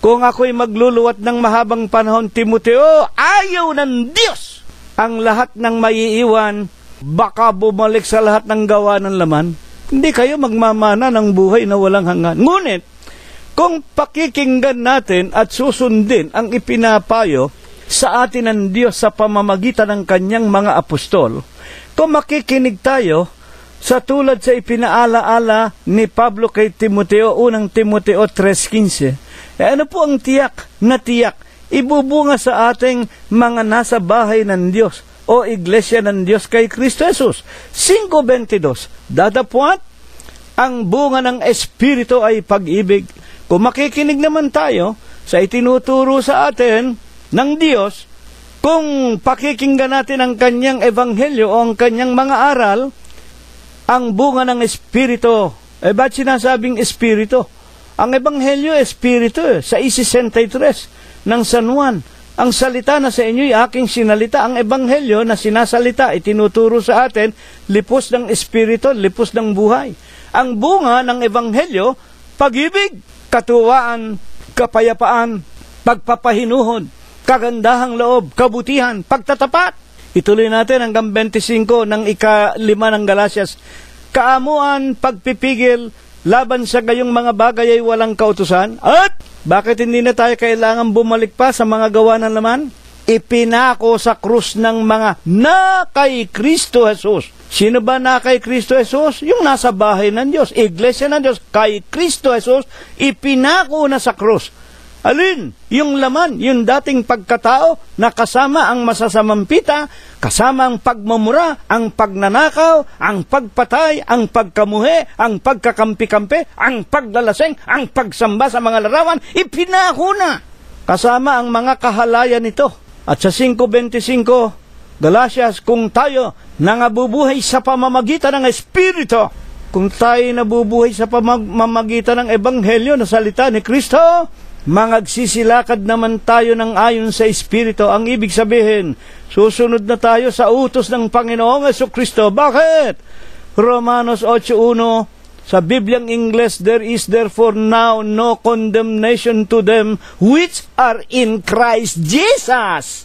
Kung ako'y magluluwat ng mahabang panahon, Timoteo, ayaw ng Diyos ang lahat ng maiiwan, baka bumalik sa lahat ng gawa ng laman. Hindi kayo magmamana ng buhay na walang hanggan. Ngunit, kung pakikinggan natin at susundin ang ipinapayo sa atin ng Diyos sa pamamagitan ng kanyang mga apostol, kung makikinig tayo sa tulad sa ipinaalaala ni Pablo kay Timoteo, unang Timoteo 3:15, ano po ang tiyak na tiyak ibubunga sa ating mga nasa bahay ng Diyos o iglesia ng Diyos kay Kristo Jesus? 5:22, datapwat ang bunga ng Espiritu ay pag-ibig. Kung makikinig naman tayo sa itinuturo sa atin ng Diyos, kung pakikinggan natin ang kanyang ebanghelyo o ang kanyang mga aral, ang bunga ng Espiritu, ba't sinasabing Espiritu? Ang ebanghelyo, Espiritu, sa 63 ng San Juan. Ang salita na sa inyo'y aking sinalita. Ang ebanghelyo na sinasalita, itinuturo sa atin, lipos ng Espiritu, lipos ng buhay. Ang bunga ng ebanghelyo, pag-ibig, katuwaan, kapayapaan, pagpapahinuhod, kagandahang loob, kabutihan, pagtatapat. Ituloy natin hanggang 25 ng ika-5 ng Galatias. Kaamuan, pagpipigil, laban sa gayong mga bagay ay walang kautusan. At bakit hindi na tayo kailangan bumalik pa sa mga gawa ng laman? Ipinako sa krus ng mga na kay Kristo Jesus. Sino ba na kay Kristo Jesus? Yung nasa bahay ng Diyos, iglesia ng Diyos, kay Kristo Jesus, ipinako na sa krus. Alin? Yung laman, yung dating pagkatao na kasama ang masasamang pita, kasama ang pagmumura, ang pagnanakaw, ang pagpatay, ang pagkamuhi, ang pagkakampi-kampi, ang paglalasing, ang pagsamba sa mga larawan, ipinako na. Kasama ang mga kahalayan nito. At sa 5:25, Galatias, kung tayo nangabubuhay sa pamamagitan ng Espiritu, kung tayo nabubuhay sa pamamagitan ng Ebanghelyo na salita ni Kristo, magsisilakad naman tayo ng ayon sa Espiritu. Ang ibig sabihin, susunod na tayo sa utos ng Panginoong Jesucristo. Bakit? Romanos 8:1, sa Bibliang Ingles, there is therefore now no condemnation to them which are in Christ Jesus,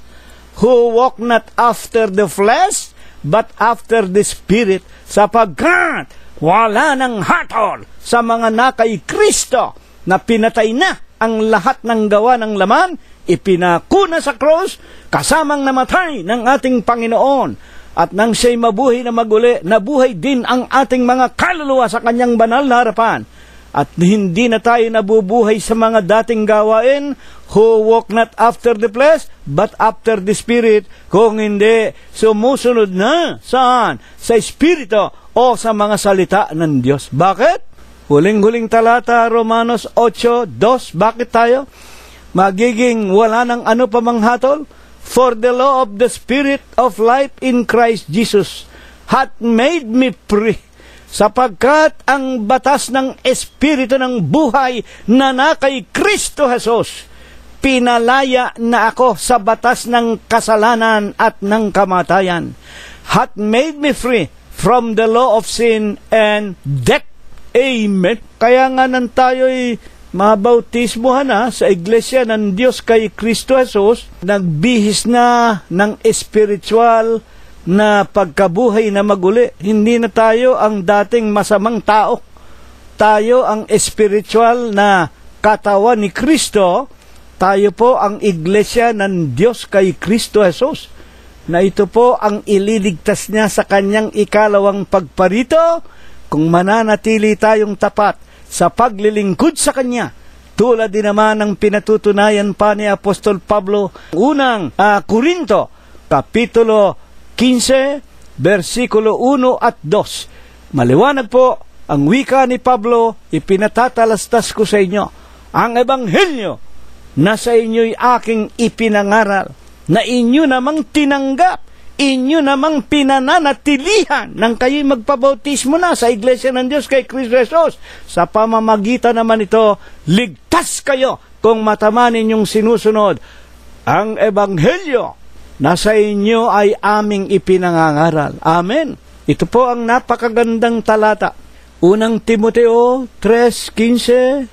who walk not after the flesh, but after the Spirit, sapagkat wala ng hatol sa mga nakay Kristo na pinatay na ang lahat ng gawa ng laman, ipinako na sa cross, kasamang namatay ng ating Panginoon. At nang siya'y mabuhay na maguli, nabuhay din ang ating mga kaluluwa sa kanyang banal na harapan. At hindi na tayo nabubuhay sa mga dating gawain, who walk not after the flesh, but after the Spirit. Kung hindi, sumusunod na, saan? Sa Espiritu o sa mga salita ng Diyos. Bakit? Huling-huling talata, Romanos 8:2. Bakit tayo magiging wala ng ano pa mang hatol? For the law of the Spirit of life in Christ Jesus hath made me free. Sapagkat ang batas ng Espiritu ng buhay na kay Kristo Jesus, pinalaya na ako sa batas ng kasalanan at ng kamatayan. Hath made me free from the law of sin and death. Amen. Kaya nga nang tayo'y mabautismuhan na sa Iglesia ng Diyos kay Kristo Jesus, nagbihis na ng espiritual na pagkabuhay na maguli. Hindi na tayo ang dating masamang tao. Tayo ang espiritual na katawan ni Kristo. Tayo po ang Iglesia ng Diyos kay Kristo Jesus, na ito po ang ililigtas niya sa kanyang ikalawang pagparito kung mananatili tayong tapat sa paglilingkod sa Kanya, tulad din naman ng pinatutunayan pa ni Apostol Pablo, unang Korinto, Kapitulo 15, versikulo 1 at 2. Maliwanag po ang wika ni Pablo, ipinatatalastas ko sa inyo, ang Ebanghelyo na sa inyo'y aking ipinangaral, na inyo namang tinanggap, inyo namang pinananatilihan nang kayo'y magpabautismo na sa Iglesia ng Diyos kay Kristo Jesus. Sa pamamagitan naman ito, ligtas kayo kung matamanin ninyong sinusunod ang Ebanghelyo na sa inyo ay aming ipinangangaral. Amen. Ito po ang napakagandang talata. Unang Timoteo 3:15,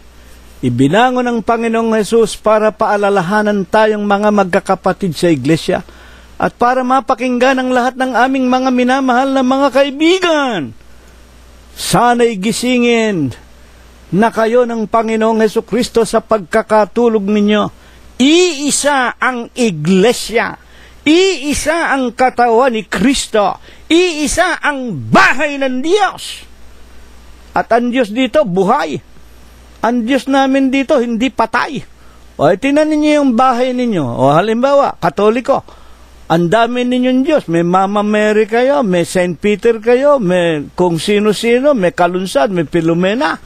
ibinangon ng Panginoong Hesus para paalalahanan tayong mga magkakapatid sa Iglesia at para mapakinggan ang lahat ng aming mga minamahal na mga kaibigan. Sana'y gisingin na kayo ng Panginoong Hesukristo sa pagkakatulog ninyo. Iisa ang Iglesia, iisa ang katawan ni Kristo, iisa ang bahay ng Diyos. At ang Diyos dito, buhay. Ang Diyos namin dito, hindi patay. O, tinan ninyo yung bahay ninyo. O, halimbawa, Katoliko. Ang dami ninyong Diyos. May Mama Mary kayo, may St. Peter kayo, may kung sino-sino, may Kalunsad, may Pilomena.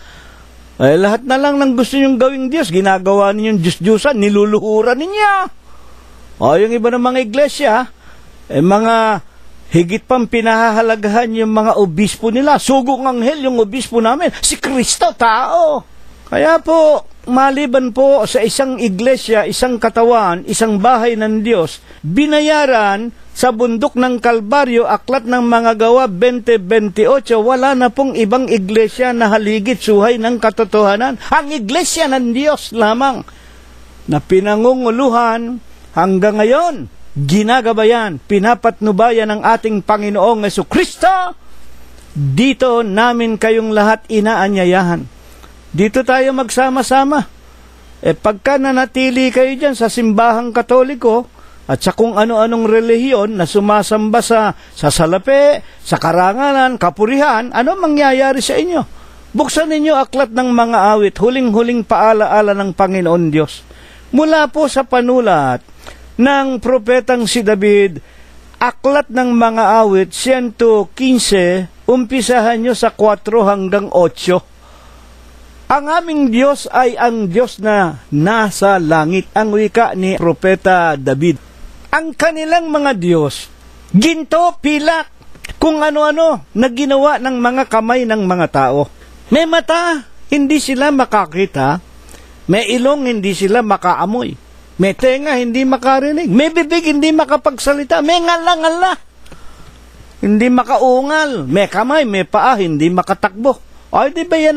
Eh, lahat na lang ng gusto nyong gawing Diyos, ginagawa ninyong Diyos-Diyusan, niluluhuran ninyo. O, yung iba ng mga iglesia, mga higit pang pinahahalagahan yung mga obispo nila. Sugong anghel yung obispo namin. Si Kristo, tao. Kaya po, maliban po sa isang iglesia, isang katawan, isang bahay ng Diyos, binayaran sa bundok ng Kalbaryo, aklat ng mga gawa 20:28, wala na pong ibang iglesia na haligit suhay ng katotohanan. Ang iglesia ng Diyos lamang na pinangunguluhan hanggang ngayon, ginagabayan, pinapatnubayan ng ating Panginoong Jesucristo. Dito namin kayong lahat inaanyayahan. Dito tayo magsama-sama. Pagka nanatili kayo dyan sa simbahang Katoliko at sa kung ano-anong relihiyon na sumasamba sa salapi, sa karangalan, kapurihan, ano mangyayari sa inyo? Buksan ninyo aklat ng mga awit, huling-huling paalaala ng Panginoon Diyos. Mula po sa panulat ng propetang si David, aklat ng mga awit, 115, umpisahan nyo sa 4 hanggang 8. Ang aming Diyos ay ang Diyos na nasa langit, ang wika ni Propeta David. Ang kanilang mga Diyos, ginto, pilak, kung ano-ano na ginawa ng mga kamay ng mga tao. May mata, hindi sila makakita. May ilong, hindi sila makaamoy. May tenga, hindi makarinig. May bibig, hindi makapagsalita. May ngala-ngala, hindi makaungal. May kamay, may paa, hindi makatakbo. O, hindi ba yan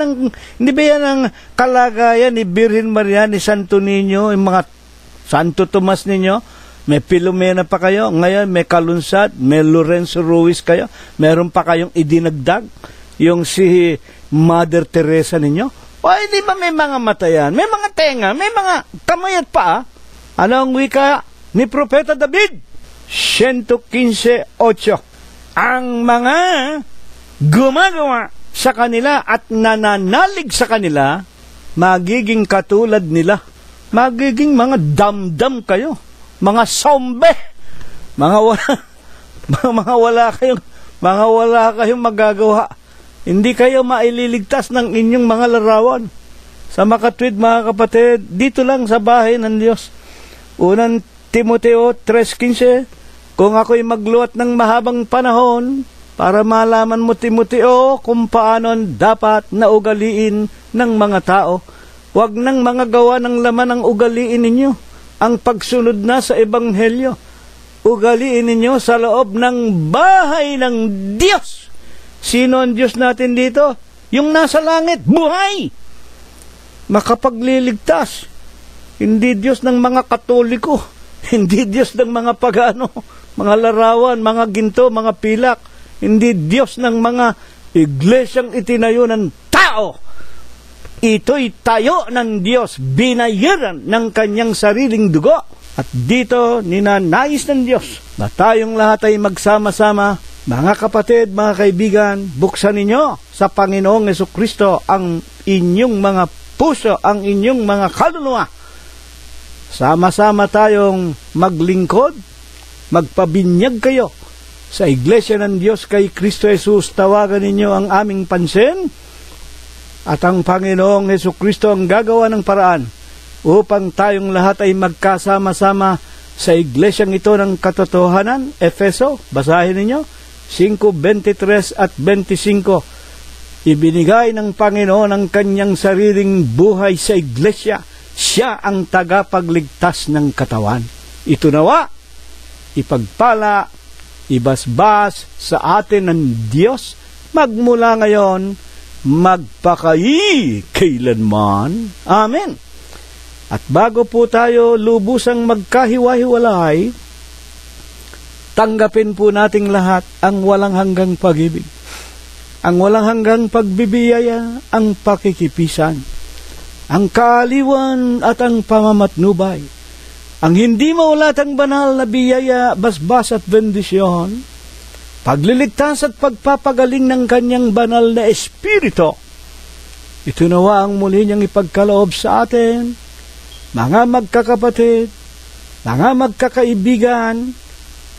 ang kalagayan ni Birhen Maria, ni Santo Niño, yung mga Santo Tomas ninyo? May Pilomena pa kayo, ngayon may Kalunsad, may Lorenzo Ruiz kayo, meron pa kayong idinagdag, yung si Mother Teresa ninyo? O, hindi ba may mga mata yan? May mga tenga, may mga kamay at paa? Ano ang wika ni Propeta David? 115:8. Ang mga gumagawa sa kanila at nananalig sa kanila, magiging katulad nila. Magiging mga damdam kayo. Mga sombe. Mga wala kayong magagawa. Hindi kayo maililigtas ng inyong mga larawan. Sa makatwid, mga kapatid, dito lang sa bahay ng Diyos. Unang Timoteo 3:15, kung ako'y magluwat ng mahabang panahon, para malaman mo, Timoteo, kung paano dapat na ugaliin ng mga tao. Huwag nang mga gawa ng laman ang ugaliin ninyo. Ang pagsunod na sa Ebanghelyo. Ugaliin ninyo sa loob ng bahay ng Diyos. Sino ang Diyos natin dito? yung nasa langit, buhay, makapagliligtas. Hindi Diyos ng mga Katoliko, hindi Diyos ng mga pagano, mga larawan, mga ginto, mga pilak, hindi Diyos ng mga iglesyang itinayo ng tao. Ito'y tayo ng Diyos, binayaran ng kanyang sariling dugo. At dito, ninanais ng Diyos na tayong lahat ay magsama-sama. Mga kapatid, mga kaibigan, buksan ninyo sa Panginoong Jesucristo ang inyong mga puso, ang inyong mga kaluluwa. Sama-sama tayong maglingkod, magpabinyag kayo sa Iglesia ng Diyos kay Kristo Jesus. Tawagan ninyo ang aming pansin at ang Panginoong Jesucristo ang gagawa ng paraan upang tayong lahat ay magkasama-sama sa iglesyang ito ng katotohanan. Efeso, basahin ninyo, 5:23 at 25. Ibinigay ng Panginoon ang kanyang sariling buhay sa iglesia. Siya ang tagapagligtas ng katawan. Ito nawa, ipagpala, ibasbas sa atin ng Diyos magmula ngayon, magpakailanman. Amen. At bago po tayo lubusang magkahiwa-hiwalay, tanggapin po nating lahat ang walang hanggang pag-ibig, ang walang hanggang pagbibiyaya, ang pakikipisan, ang kaaliwan at ang pamamatnubay, ang hindi maulatang banal na biyaya, basbas at bendisyon, pagliligtas at pagpapagaling ng kanyang banal na espiritu. Ito nawa ang muli niyang ipagkaloob sa atin, mga magkakapatid, mga magkakaibigan.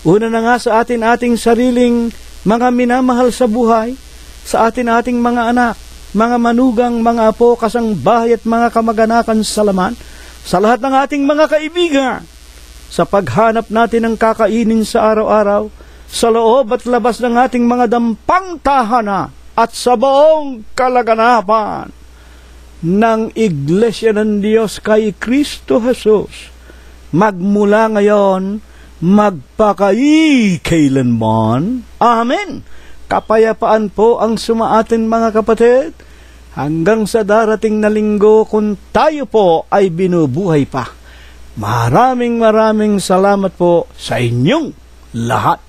Una na nga sa ating sariling mga minamahal sa buhay, sa ating mga anak, mga manugang, mga apo, kasangbahay at mga kamag-anakan sa laman, sa lahat ng ating mga kaibigan, sa paghanap natin ng kakainin sa araw-araw, sa loob at labas ng ating mga dampang tahanan, at sa buong kalaganapan ng Iglesia ng Diyos kay Kristo Jesus, magmula ngayon, magpakailanman. Amen. Kapayapaan po ang sumaatin, mga kapatid, hanggang sa darating na linggo kung tayo po ay binubuhay pa. Maraming salamat po sa inyong lahat.